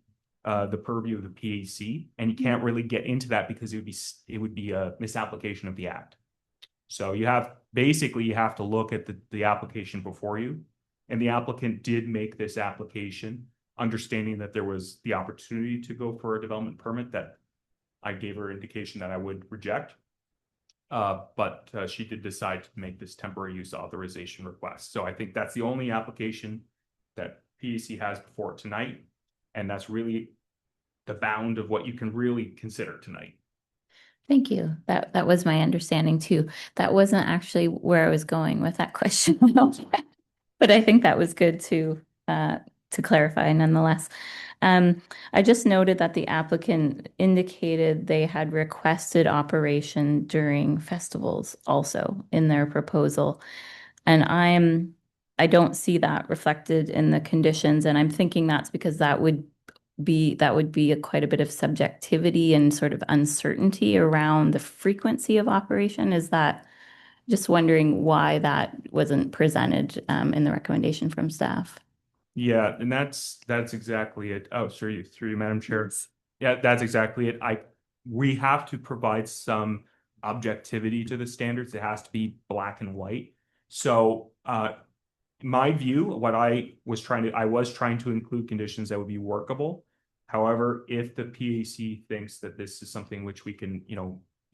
the purview of the PAC, and you can't really get into that because it would be a misapplication of the act. So you have to look at the application before you, and the applicant did make this application understanding that there was the opportunity to go for a development permit that I gave her indication that I would reject. But she did decide to make this temporary use authorization request. So I think that's the only application that PAC has before it tonight. And that's really the bound of what you can really consider tonight. Thank you. That was my understanding too. That wasn't actually where I was going with that question. But I think that was good to clarify nonetheless. I just noted that the applicant indicated they had requested operation during festivals also in their proposal. And I don't see that reflected in the conditions, and I'm thinking that's because that would be quite a bit of subjectivity and sort of uncertainty around the frequency of operation. Is that just wondering why that wasn't presented in the recommendation from staff? Yeah, and that's exactly it. Oh, sorry, through you, Madam Chair. Yeah, that's exactly it. We have to provide some objectivity to the standards. It has to be black and white. So, my view, I was trying to include conditions that would be workable. However, if the PAC thinks that this is something which we can,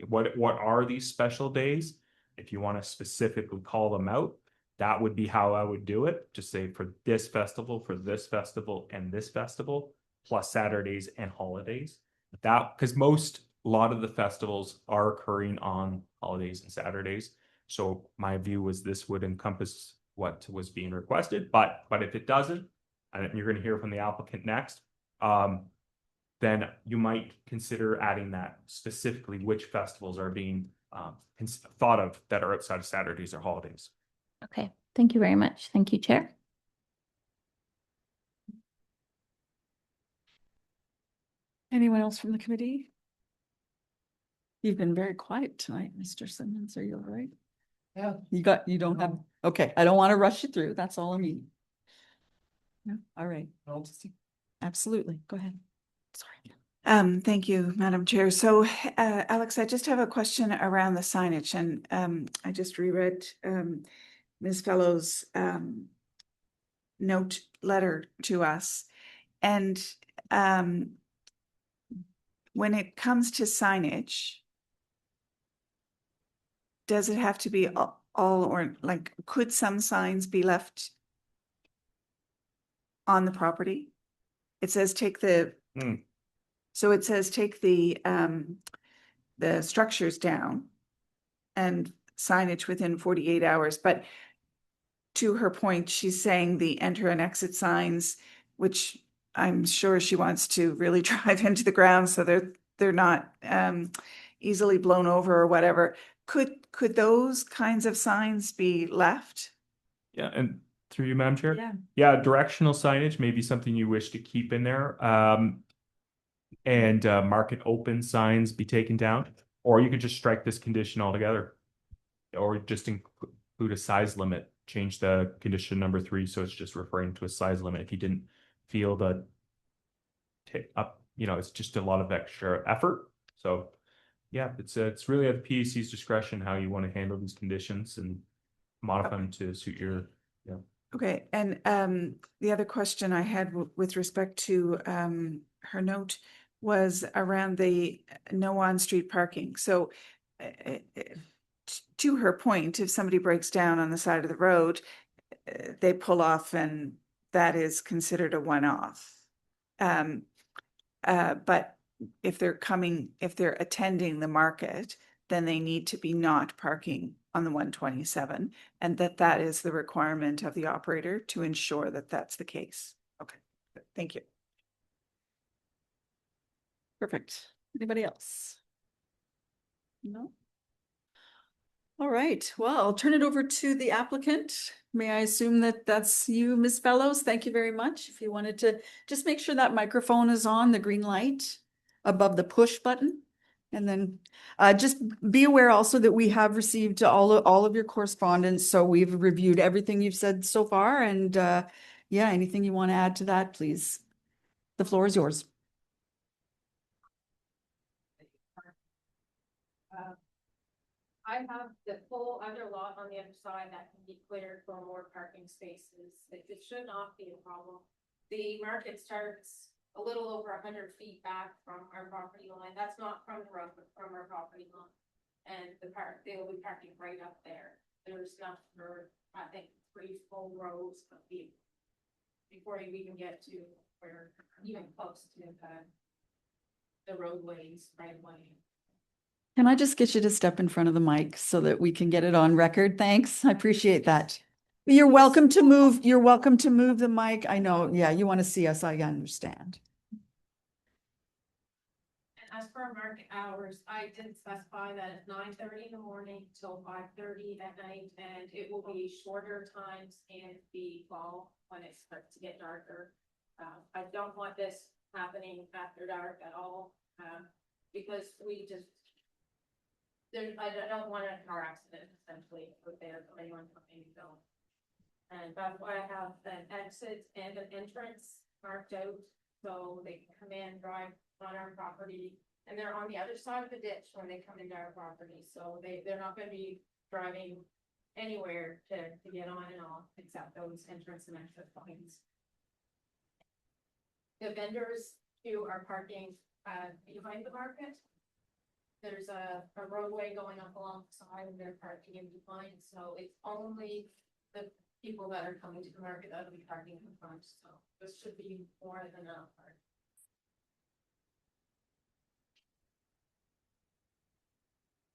what are these special days? If you want to specifically call them out, that would be how I would do it. Just say for this festival, and this festival, plus Saturdays and holidays. Because a lot of the festivals are occurring on holidays and Saturdays. So my view was this would encompass what was being requested, but if it doesn't, and you're going to hear from the applicant next, then you might consider adding that specifically which festivals are being thought of that are outside of Saturdays or holidays. Okay, thank you very much. Thank you, Chair. Anyone else from the committee? You've been very quiet tonight, Mr. Simmons. Are you all right? Yeah. You don't have, okay, I don't want to rush you through. That's all I mean. No, all right. Absolutely. Go ahead. Sorry. Thank you, Madam Chair. So, Alex, I just have a question around the signage, and I just reread Ms. Fellow's note letter to us. And when it comes to signage, does it have to be all or like, could some signs be left on the property? It says take the, so it says take the structures down and signage within 48 hours. But to her point, she's saying the enter and exit signs, which I'm sure she wants to really drive into the ground so they're not easily blown over or whatever. Could those kinds of signs be left? Yeah, and through you, Madam Chair. Yeah. Yeah, directional signage may be something you wish to keep in there. And market open signs be taken down, or you could just strike this condition altogether, or just include a size limit. Change the condition number 3 so it's just referring to a size limit. If you didn't feel that it's just a lot of extra effort. So yeah, it's really at the PAC's discretion how you want to handle these conditions and modify them to suit your. Okay, and the other question I had with respect to her note was around the no on-street parking. So to her point, if somebody breaks down on the side of the road, they pull off and that is considered a one-off. But if they're attending the market, then they need to be not parking on the 127, and that is the requirement of the operator to ensure that that's the case. Okay, thank you. Perfect. Anybody else? No? All right, well, I'll turn it over to the applicant. May I assume that that's you, Ms. Fellows? Thank you very much. If you wanted to just make sure that microphone is on, the green light above the push button. And then just be aware also that we have received all of your correspondence. So we've reviewed everything you've said so far. And yeah, anything you want to add to that, please. The floor is yours. I have the whole other lot on the other side that can be cleared for more parking spaces. It should not be a problem. The market starts a little over 100 feet back from our property line. That's not from the road, but from our property line. And they'll be parking right up there. There's enough for, I think, 3 full rows of people before you even get to where, even close to the roadways right away. Can I just get you to step in front of the mic so that we can get it on record? Thanks. I appreciate that. You're welcome to move. You're welcome to move the mic. I know. Yeah, you want to see us. I understand. And as for market hours, I did specify that it's 9:30 in the morning till 5:30 at night, and it will be shorter times in the fall when it starts to get darker. I don't want this happening after dark at all, because we just, I don't want a car accident essentially with there, for anyone coming and going. And that's why I have an exit and an entrance marked out, so they can come in, drive on our property. And they're on the other side of the ditch when they come into our property, so they're not gonna be driving anywhere to get on and off, except those entrance and exit points. The vendors who are parking, behind the market. There's a roadway going up alongside and they're parking in behind, so it's only the people that are coming to the market that will be parking in front, so this should be more than enough.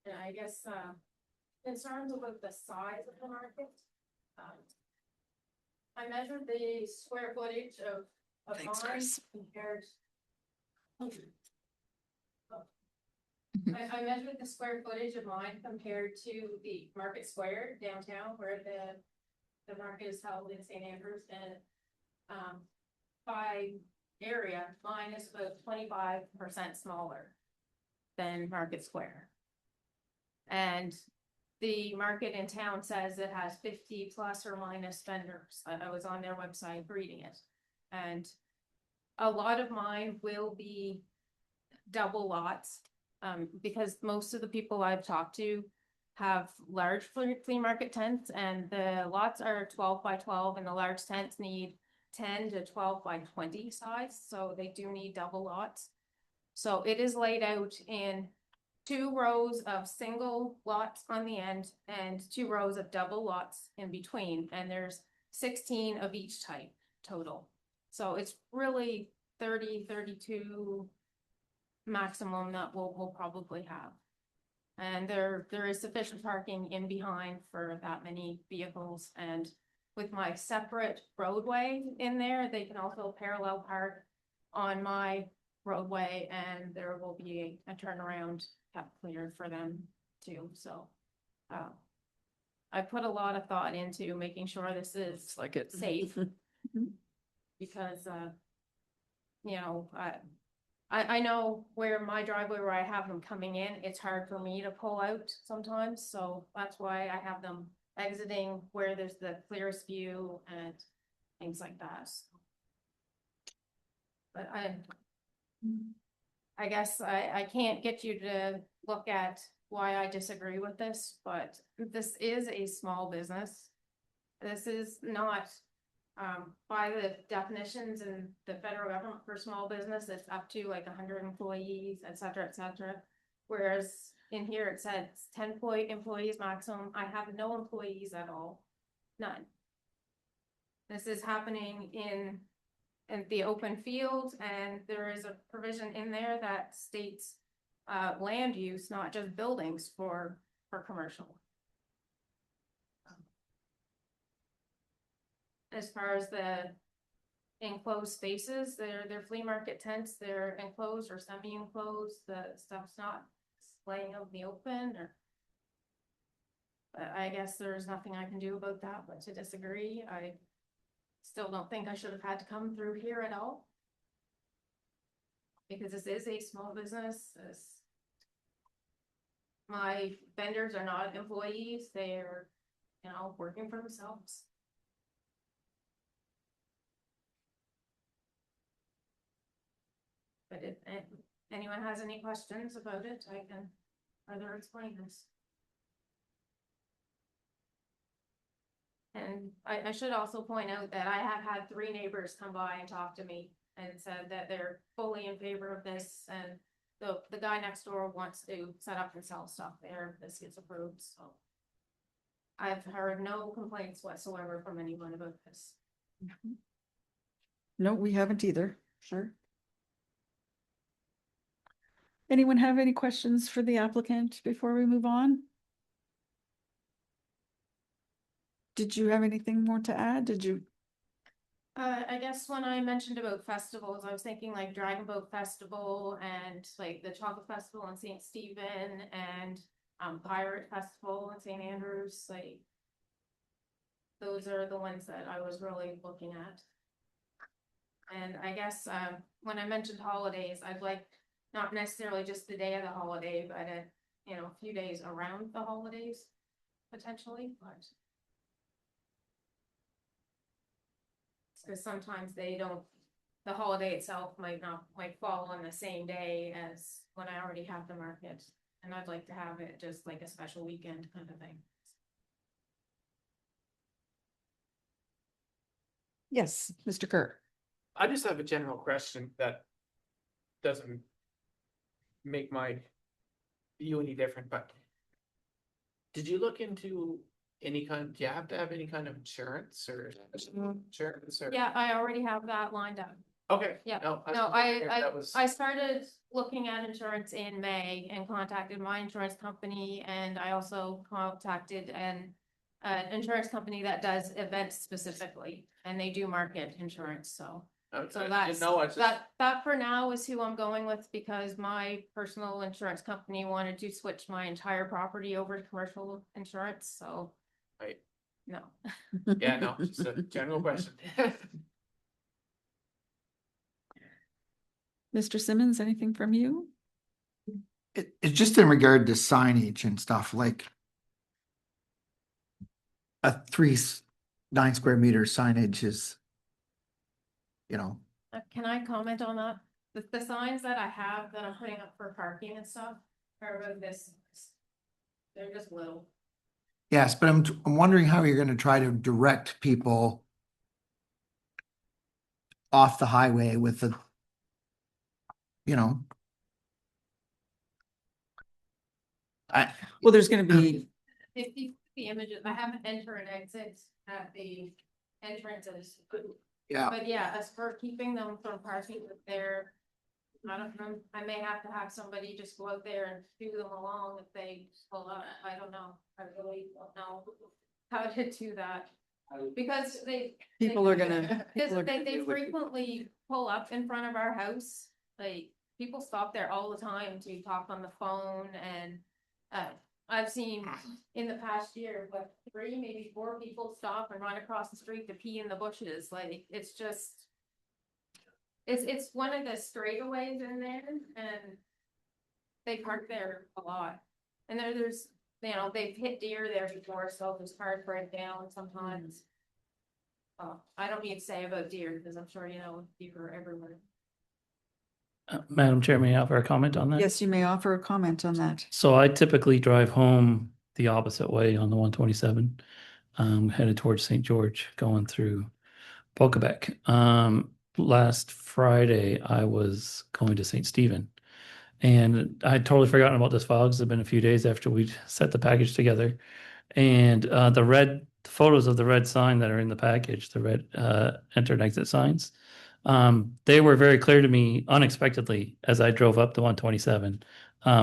And I guess, concerns about the size of the market. I measured the square footage of Thanks, mine Chris. compared. I measured the square footage of mine compared to the Market Square downtown where the market is held in St. Andrews, and by area, mine is about 25% smaller than Market Square. And the market in town says it has 50 plus or minus vendors. I was on their website reading it. And a lot of mine will be double lots. Because most of the people I've talked to have large flea market tents, and the lots are 12 by 12 and the large tents need 10 to 12 by 20 size. So they do need double lots. So it is laid out in 2 rows of single lots on the end and 2 rows of double lots in between. And there's 16 of each type total. So it's really 30, 32 maximum that we'll probably have. And there is sufficient parking in behind for that many vehicles, and with my separate roadway in there, they can also parallel park on my roadway, and there will be a turnaround kept clear for them too. So I put a lot of thought into making sure this is Like it. safe, because you know, I know where my driveway, where I have them coming in, it's hard for me to pull out sometimes, so that's why I have them exiting where there's the clearest view and things like that. But I guess I can't get you to look at why I disagree with this, but this is a small business. This is not, by the definitions in the federal government for small business, it's up to like 100 employees, et cetera, et cetera. Whereas in here it says 10 employees maximum. I have no employees at all, none. This is happening in the open field, and there is a provision in there that states land use, not just buildings for commercial. As far as the enclosed spaces, they're flea market tents, they're enclosed or semi-enclosed, the stuff's not laying out in the open, or. But I guess there's nothing I can do about that but to disagree. I still don't think I should have had to come through here at all. Because this is a small business. My vendors are not employees, they're, you know, working for themselves. But if anyone has any questions about it, I can further explain this. And I should also point out that I have had 3 neighbors come by and talk to me and said that they're fully in favor of this, and the guy next door wants to set up and sell stuff there if this gets approved, so. I've heard no complaints whatsoever from anyone about this. No, we haven't either. Sure. Anyone have any questions for the applicant before we move on? Did you have anything more to add? Did you? I guess when I mentioned about festivals, I was thinking like Dragon Boat Festival and like the Chocolate Festival in St. Stephen and Pirate Festival in St. Andrews, like those are the ones that I was really looking at. And I guess when I mentioned holidays, I'd like not necessarily just the day of the holiday, but a few days around the holidays potentially, but because sometimes they don't, the holiday itself might fall on the same day as when I already have the market. And I'd like to have it just like a special weekend kind of thing. Yes, Mr. Kerr. I just have a general question that doesn't make my view any different, but did you look into do you have to have any kind of insurance or? Yeah, I already have that lined up. Okay. Yeah. No, No, that was. I started looking at insurance in May and contacted my insurance company, and I also contacted an insurance company that does events specifically, and they do market insurance, so. So that's, that for now is who I'm going with, because my personal insurance company wanted to switch my entire property over to commercial insurance, so. Right. No. Yeah, no, just a general question. Mr. Simmons, anything from you? It's just in regard to signage and stuff, like a 9 square meter signage is, Can I comment on that? The signs that I have that I'm putting up for parking and stuff are about this. They're just little. yes, but I'm wondering how you're gonna try to direct people off the highway with the, Well, there's gonna be, If you see the images, I have an enter and exit at the entrances. yeah, But yeah, as for keeping them from parking with their, I don't know, I may have to have somebody just go out there and do them along if they pull up. I don't know. I really don't know how to do that. Because people are gonna. people are- they frequently pull up in front of our house. Like, people stop there all the time to talk on the phone, and I've seen in the past year, what, 3, maybe 4 people stop and run across the street to pee in the bushes. Like, it's just, it's one of the straightaways in there, and they park there a lot. And there's, they've hit deer there before, so there's cars break down sometimes. I don't need to say about deer, because I'm sure deer are everywhere. Madam Chair, may I offer a comment on that? Yes, you may offer a comment on that. So I typically drive home the opposite way on the 127, headed towards St. George, going through Poquebec. Last Friday, I was going to St. Stephen, and I had totally forgotten about this file because it's been a few days after we set the package together. And the photos of the red sign that are in the package, the red enter and exit signs, they were very clear to me unexpectedly as I drove up the 127.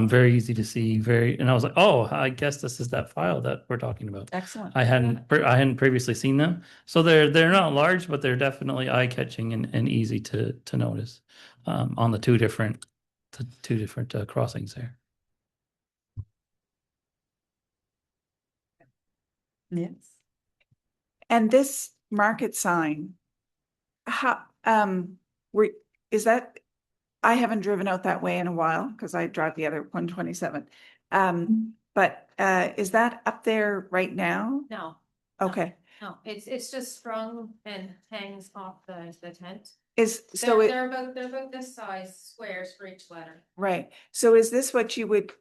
Very easy to see, and I was like, oh, I guess this is that file that we're talking about. Excellent. I hadn't previously seen them. So they're not large, but they're definitely eye-catching and easy to notice on the two different crossings there. Yes. And this market sign, how, is that, I haven't driven out that way in a while because I drive the other 127. But is that up there right now? No, Okay. no, it's just strung and hangs off the tent. They're They're about this size, squares for each letter. right. So is this what you would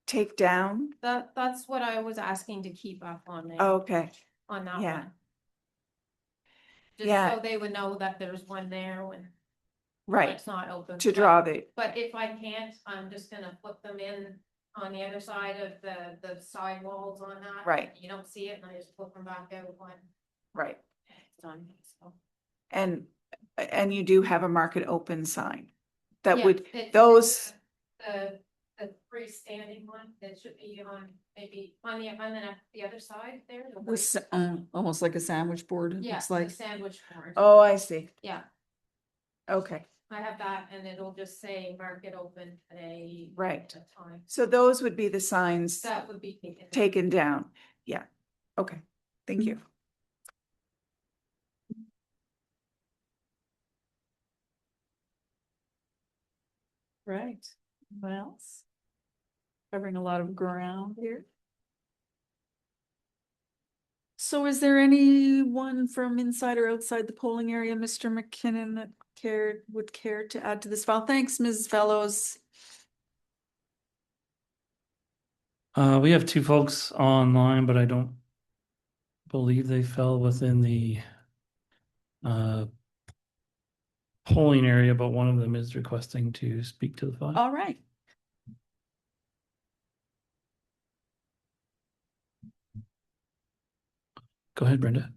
take down? That's what I was asking to keep up on there. Okay. On that Yeah. one. Just Yeah. so they would know that there's one there when Right. it's not open. To draw the, But if I can't, I'm just gonna flip them in on the other side of the side walls on that. Right. You don't see it, and I just flip them back out when right. it's done, so. And you do have a market open sign that Yeah, would, it's those, the freestanding one that should be on, maybe on the other side there. the This, white- almost like a sandwich board, it Yeah, looks the like. sandwich board. Oh, I see. Yeah, Okay, I have that and it'll just say market open today. Right. at Time. so those would be the signs That would be taken. taken down. Yeah, okay, thank you. Right. What else? Covering a lot of ground here. So is there anyone from inside or outside the polling area, Mr. McKinnon, that would care to add to this file? Thanks, Ms. Fellows. We have two folks online, but I don't believe they fell within the polling area, but one of them is requesting to speak to the file. All right. Go ahead, Brenda.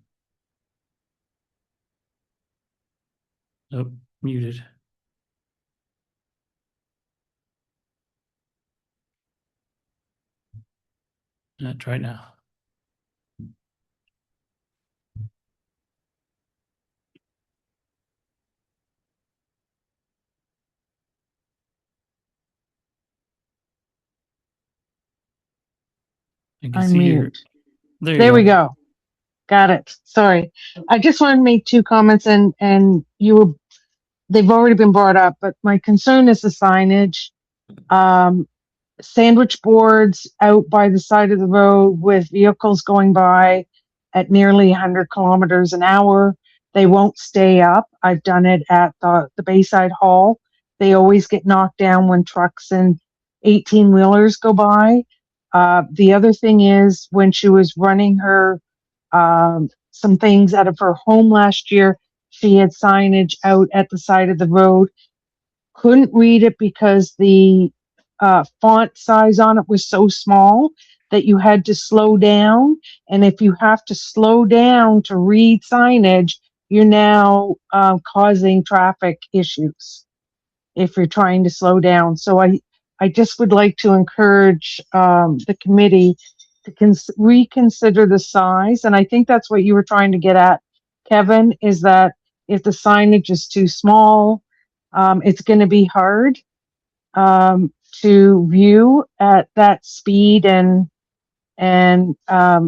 Nope, muted. Try now. I can see your. Unmute. There you There we go. Got it. Sorry. I just want to make two comments and they've already been brought up, but my concern is the signage. Sandwich boards out by the side of the road with vehicles going by at nearly 100 kilometers an hour. They won't stay up. I've done it at the Bayside Hall. They always get knocked down when trucks and 18 wheelers go by. The other thing is when she was running her some things out of her home last year, she had signage out at the side of the road. Couldn't read it because the font size on it was so small that you had to slow down. And if you have to slow down to read signage, you're now causing traffic issues if you're trying to slow down. So I just would like to encourage the committee to reconsider the size. And I think that's what you were trying to get at, Kevin, is that if the signage is too small, it's going to be hard to view at that speed and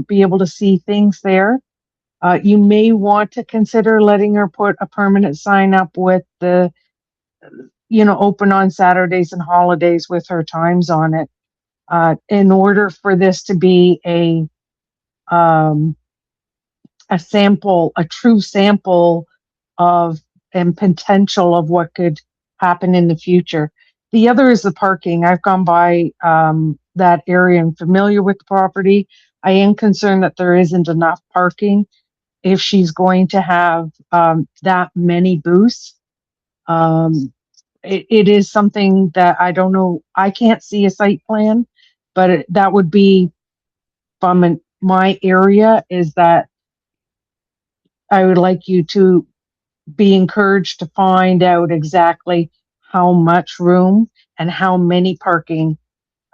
be able to see things there. You may want to consider letting her put a permanent sign up with the, open on Saturdays and holidays with her times on it. In order for this to be a sample, a true sample of and potential of what could happen in the future. The other is the parking. I've gone by that area and familiar with the property. I am concerned that there isn't enough parking if she's going to have that many booths. It is something that I don't know. I can't see a site plan, but that would be from my area, is that I would like you to be encouraged to find out exactly how much room and how many parking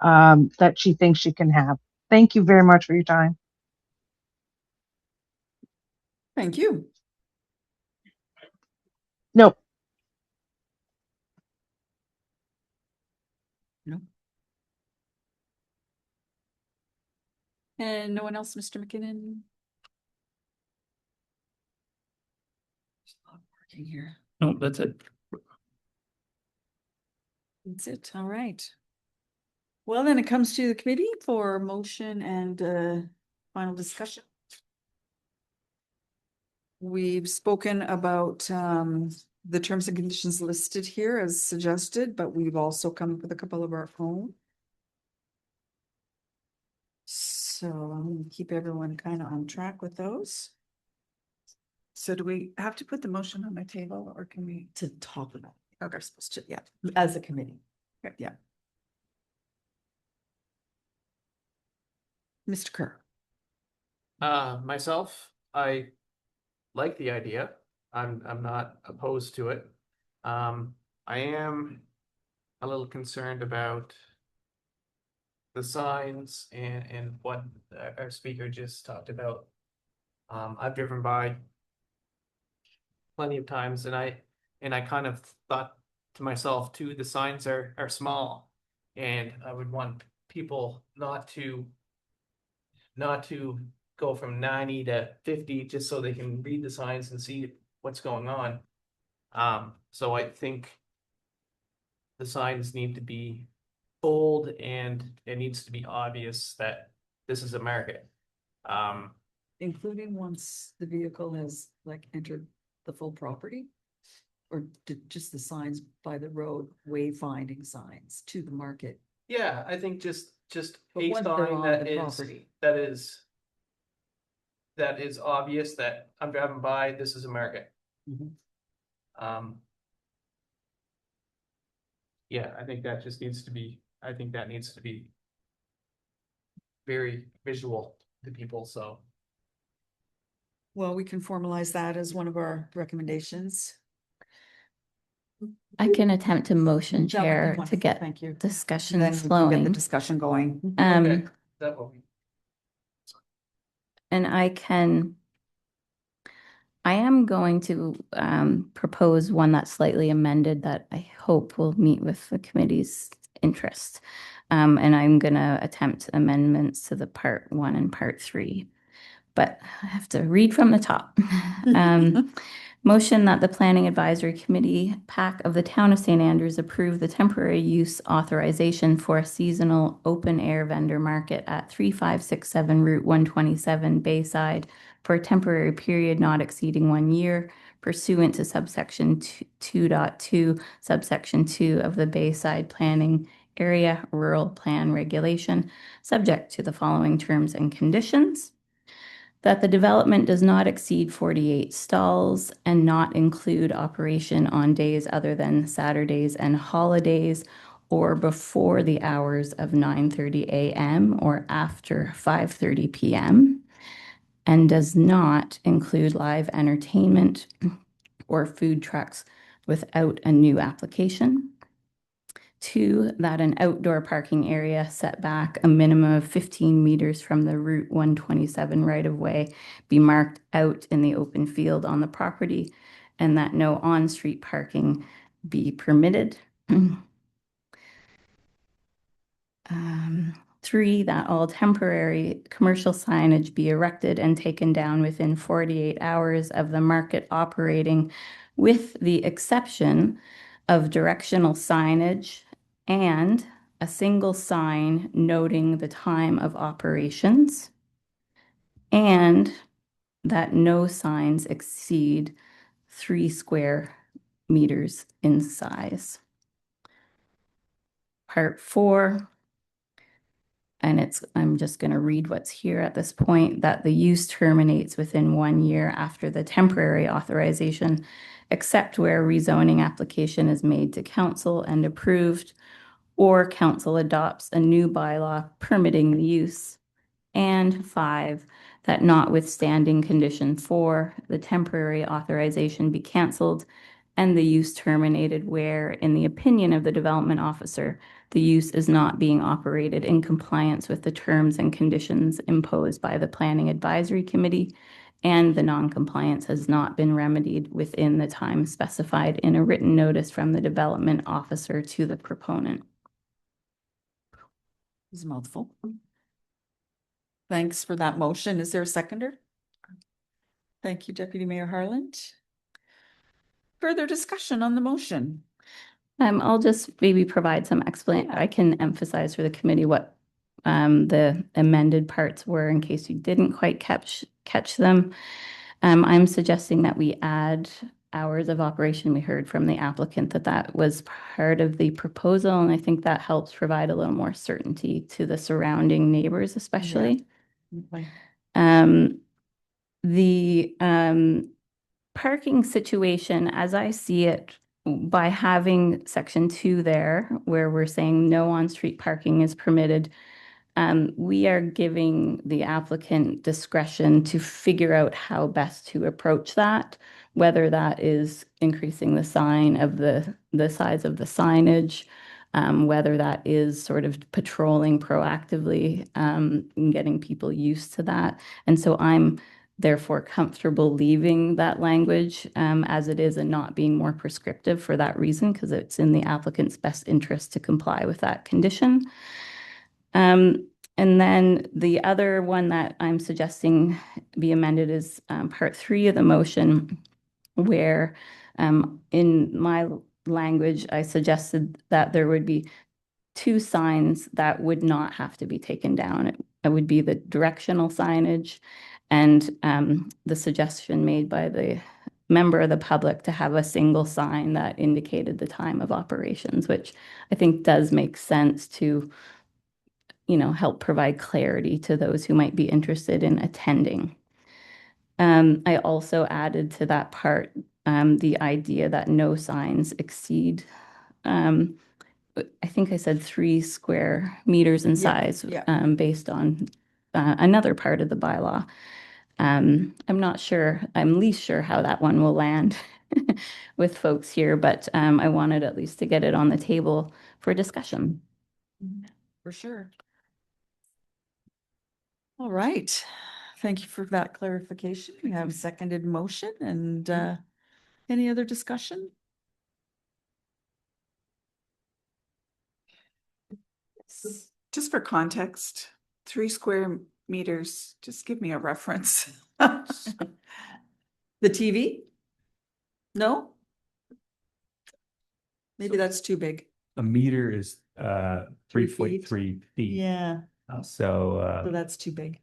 that she thinks she can have. Thank you very much for your time. Thank you. No, And no one else, Mr. McKinnon? There's a lot of parking here. Nope, that's it. That's it. All right. Well, then it comes to the committee for motion and final discussion. We've spoken about the terms and conditions listed here as suggested, but we've also come up with a couple of our own. So I'm going to keep everyone kind of on track with those. So do we have to put the motion on the table or can we? To talk about. Okay. We're supposed to, yeah, as a committee. Yeah. Mr. Kerr. Myself, I like the idea. I'm not opposed to it. I am a little concerned about the signs and what our speaker just talked about. I've driven by plenty of times and I kind of thought to myself too, the signs are small. And I would want people not to go from 90 to 50 just so they can read the signs and see what's going on. So I think the signs need to be bold and it needs to be obvious that this is a market. Including once the vehicle has like entered the full property? Or just the signs by the road, wayfinding signs to the market? Yeah, I think just But a once they're sign on that the is, property. that is obvious that I'm driving by, this is a market. Mhm. Yeah, I think that needs to be very visual to people, so. Well, we can formalize that as one of our recommendations. I can attempt to motion, That would be Chair, to wonderful. get Thank you. discussion Then we can get the flowing. discussion going. Okay, that will be. And I am going to propose one that's slightly amended that I hope will meet with the committee's interest. And I'm going to attempt amendments to the part 1 and part 3. But I have to read from the top. Motion that the Planning Advisory Committee PAC of the Town of St. Andrews approve the temporary use authorization for a seasonal open air vendor market at 3567 Route 127 Bayside for a temporary period not exceeding 1 year pursuant to subsection 2.2, subsection 2 of the Bayside Planning Area Rural Plan Regulation, subject to the following terms and conditions. That the development does not exceed 48 stalls and not include operation on days other than Saturdays and holidays or before the hours of 9:30 a.m. or after 5:30 p.m. and does not include live entertainment or food trucks without a new application. 2, that an outdoor parking area set back a minimum of 15 meters from the Route 127 right-of-way be marked out in the open field on the property, and that no on-street parking be permitted. 3, that all temporary commercial signage be erected and taken down within 48 hours of the market operating, with the exception of directional signage and a single sign noting the time of operations, and that no signs exceed 3 square meters in size. Part 4, and I'm just going to read what's here at this point, that the use terminates within 1 year after the temporary authorization, except where rezoning application is made to council and approved, or council adopts a new bylaw permitting the use. And 5, that notwithstanding condition 4, the temporary authorization be canceled and the use terminated where, in the opinion of the development officer, the use is not being operated in compliance with the terms and conditions imposed by the Planning Advisory Committee, and the non-compliance has not been remedied within the time specified in a written notice from the development officer to the proponent. It's a mouthful. Thanks for that motion. Is there a seconder? Thank you, Deputy Mayor Harland. Further discussion on the motion? I'll just maybe provide some I can emphasize for the committee what the amended parts were in case you didn't quite catch them. I'm suggesting that we add hours of operation. We heard from the applicant that was part of the proposal, and I think that helps provide a little more certainty to the surrounding neighbors, especially. Okay. The parking situation, as I see it, by having section 2 there, where we're saying no on-street parking is permitted, we are giving the applicant discretion to figure out how best to approach that, whether that is increasing the size of the signage, whether that is sort of patrolling proactively and getting people used to that. And so I'm therefore comfortable leaving that language as it is and not being more prescriptive for that reason, because it's in the applicant's best interest to comply with that condition. And then the other one that I'm suggesting be amended is part 3 of the motion, where in my language, I suggested that there would be 2 signs that would not have to be taken down. It would be the directional signage and the suggestion made by the member of the public to have a single sign that indicated the time of operations, which I think does make sense to, you know, help provide clarity to those who might be interested in attending. I also added to that part the idea that no signs exceed, I think I said 3 square meters in size, based on another part of the bylaw. I'm not sure, I'm least sure how that one will land with folks here, but I wanted at least to get it on the table for discussion. For sure. All right. Thank you for that clarification. We have seconded motion and any other discussion? Just for context, 3 square meters, just give me a reference. The TV? No? Maybe that's too big. A meter is 3 feet. 3.3 feet. Yeah, So so that's too big.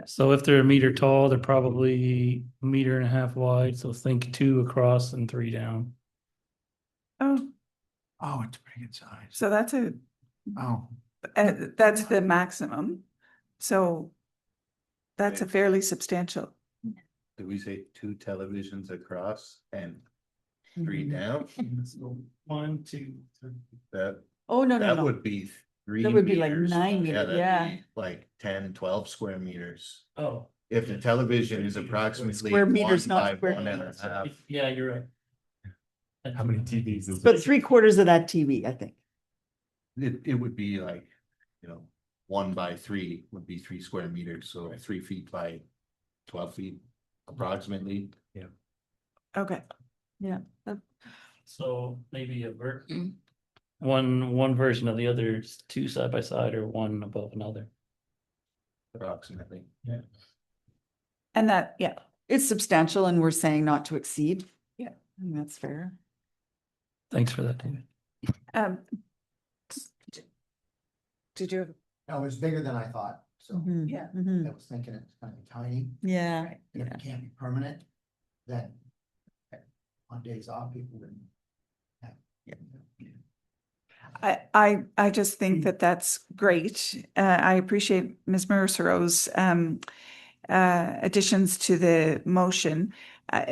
So if they're a meter tall, they're probably 1.5 meters wide. So think 2 across and 3 down. Oh, Oh, it's a pretty good size. so that's Oh, the maximum. So that's a fairly substantial. Did we say 2 televisions across and 3 down? So 1, 2, 3. That, Oh, no, no, that no. would be 3 That would be like meters. 9 meters, that'd yeah. be Like 10, 12 square meters. Oh, If the television is approximately Square meters, 1 not by square 1.5. yeah, you're right. how many TVs is But it? 3/4 of that TV, I think. It would be like, 1 by 3 would be 3 square meters, so 3 feet by 12 feet approximately. Okay. So maybe one version of the other, 2 side by side or 1 above another. Approximately. And that, It's substantial and we're saying not to exceed. Yeah. I think that's fair. Thanks for that, David. did you have? no, it's bigger than I thought. So Mhm, Yeah. mhm. I was thinking it's kind of tiny. Yeah, Right. And if it can't be permanent, then on days off, people wouldn't have. I just think that that's great. I appreciate Ms. Merceau's additions to the motion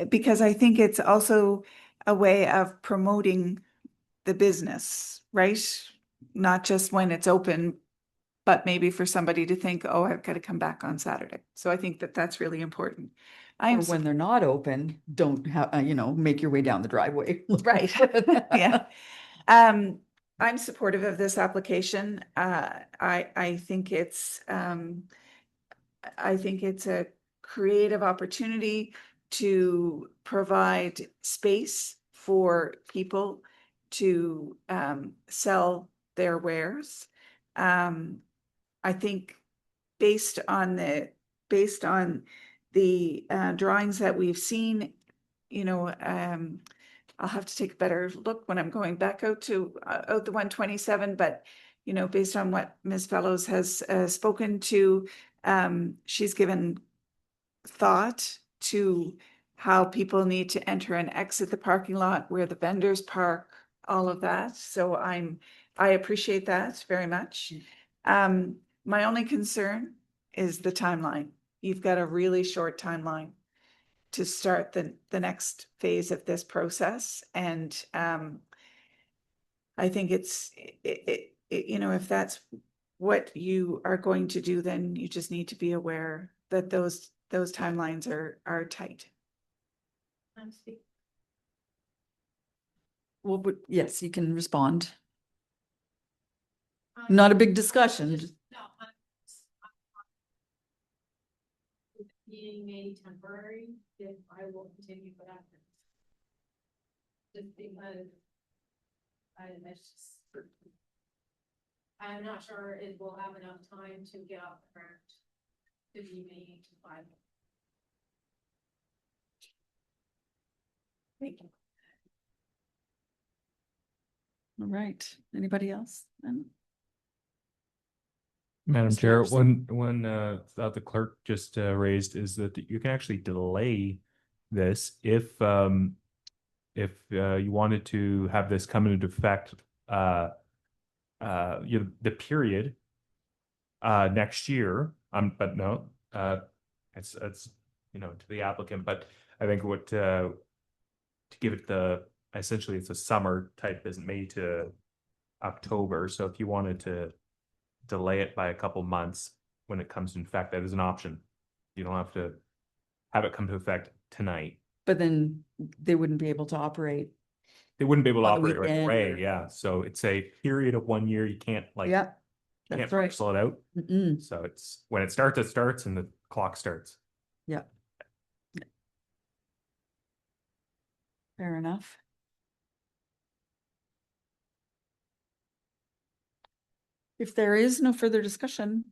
because I think it's also a way of promoting the business, right? Not just when it's open, but maybe for somebody to think, oh, I've got to come back on Saturday. So I think that that's really important. or when they're not open, don't have, make your way down the driveway. Right. Yeah. I'm supportive of this application. I think it's a creative opportunity to provide space for people to sell their wares. I think based on the drawings that we've seen, I'll have to take a better look when I'm going back out to out the 127, but based on what Ms. Fellows has spoken to, she's given thought to how people need to enter and exit the parking lot, where the vendors park, all of that. So I appreciate that very much. My only concern is the timeline. You've got a really short timeline to start the next phase of this process. And I think if that's what you are going to do, then you just need to be aware that those timelines are tight. Well, but yes, you can respond. Not a big discussion. just- No, being made temporary, if I will continue for that. Just because it's just, I'm not sure it will have enough time to get off the ground to be made to 5. Thank you. All right. Anybody else? Madam Mr. Chair, Anderson? one that the clerk just raised is that you can actually delay this if you wanted to have this come into effect the period next year. But no, it's to the applicant. But I think what to give it essentially it's a summer type, is May to October. So if you wanted to delay it by a couple months when it comes into effect, that is an option. You don't have to have it come to effect tonight. But then they wouldn't be able to operate. They wouldn't be able to On the operate right weekend away. or- Yeah. So it's a period of 1 year. You can't Yeah, can't that's right. parcel it out. Mm-mm. So it's when it starts and the clock starts. Yeah. Fair enough. If there is no further discussion,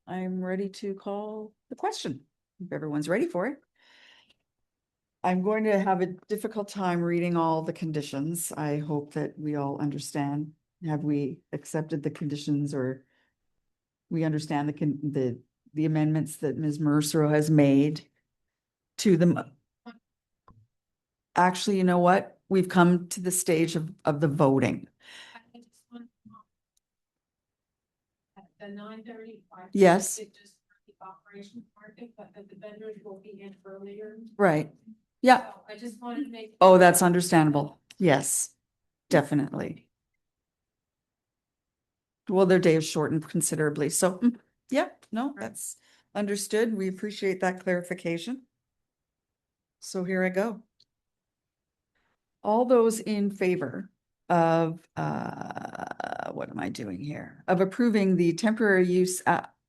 I'm ready to call the question, if everyone's ready for it. I'm going to have a difficult time reading all the conditions. I hope that we all understand. Have we accepted the conditions, or we understand the amendments that Ms. Mercer has made to them? Actually, you know what? We've come to the stage of the voting. I just want to know, at the 9:35. Yes. It just the operation market, but that the vendors will be in earlier. Right. Yeah. So I just wanted to make. Oh, that's understandable. Yes, definitely. Well, their day is shortened considerably. So, yeah, no, that's understood. We appreciate that clarification. So here I go. All those in favor of, what am I doing here? Of approving the temporary use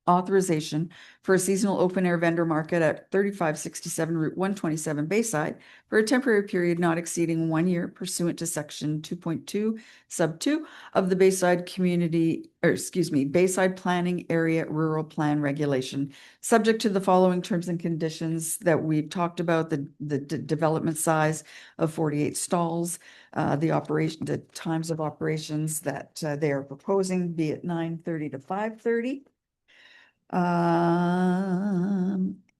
authorization for a seasonal open air vendor market at 3567 Route 127 Bayside for a temporary period not exceeding 1 year pursuant to section 2.2 sub 2 of the Bayside Bayside Planning Area Rural Plan Regulation, subject to the following terms and conditions that we've talked about: the development size of 48 stalls, the times of operations that they are proposing, be it 9:30 to 5:30.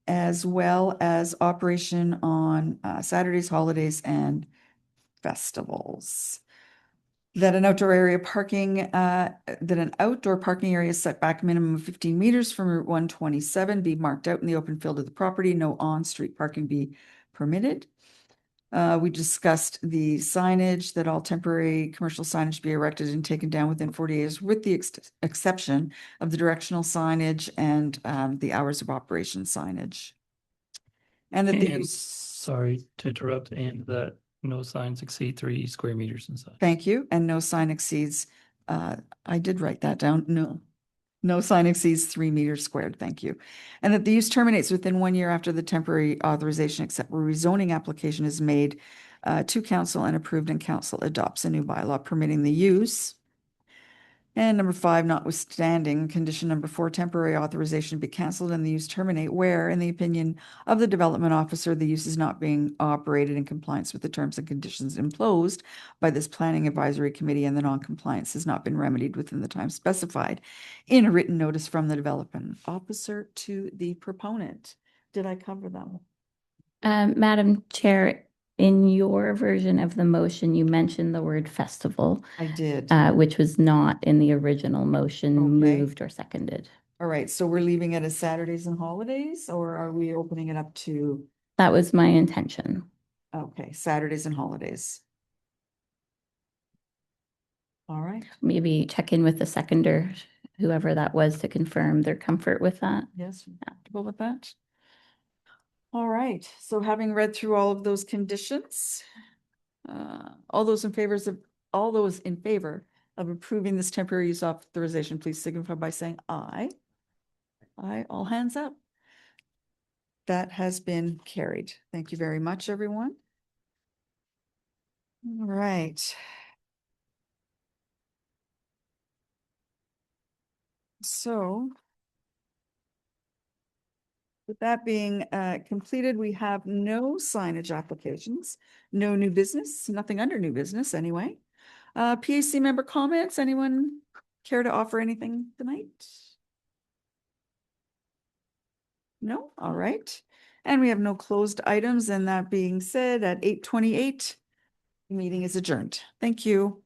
As well as operation on Saturdays, holidays, and festivals. That an outdoor parking area setback minimum of 15 meters from Route 127 be marked out in the open field of the property. No on-street parking be permitted. We discussed the signage, that all temporary commercial signage be erected and taken down within 48 hours, with the exception of the directional signage and the hours of operation signage. And that And sorry to interrupt, and that no signs exceed 3 square meters inside. Thank you. And no sign exceeds, I did write that down. No sign exceeds 3 meters squared. Thank you. And that the use terminates within 1 year after the temporary authorization, except where rezoning application is made to council and approved, and council adopts a new bylaw permitting the use. And number 5, notwithstanding condition number 4, temporary authorization be canceled and the use terminate where, in the opinion of the development officer, the use is not being operated in compliance with the terms and conditions imposed by this planning advisory committee, and the non-compliance has not been remedied within the time specified in a written notice from the development officer to the proponent. Did I cover them? Madam Chair, in your version of the motion, you mentioned the word festival, I did. which was not in the original motion Okay. moved or seconded. All right, so we're leaving it as Saturdays and holidays, or are we opening it up to, That was my intention. okay, Saturdays and holidays? All right, Maybe check in with the seconder, whoever that was, to confirm their comfort with that. yes, we're comfortable with that. All right, so having read through all of those conditions, All those in favor of approving this temporary use authorization, please signify by saying aye. Aye, all hands up. That has been carried. Thank you very much, everyone. All right. So with that being completed, we have no signage applications, no new business, nothing under new business anyway. PAC member comments, anyone care to offer anything tonight? No, all right. And we have no closed items, and that being said, at 8:28, the meeting is adjourned. Thank you.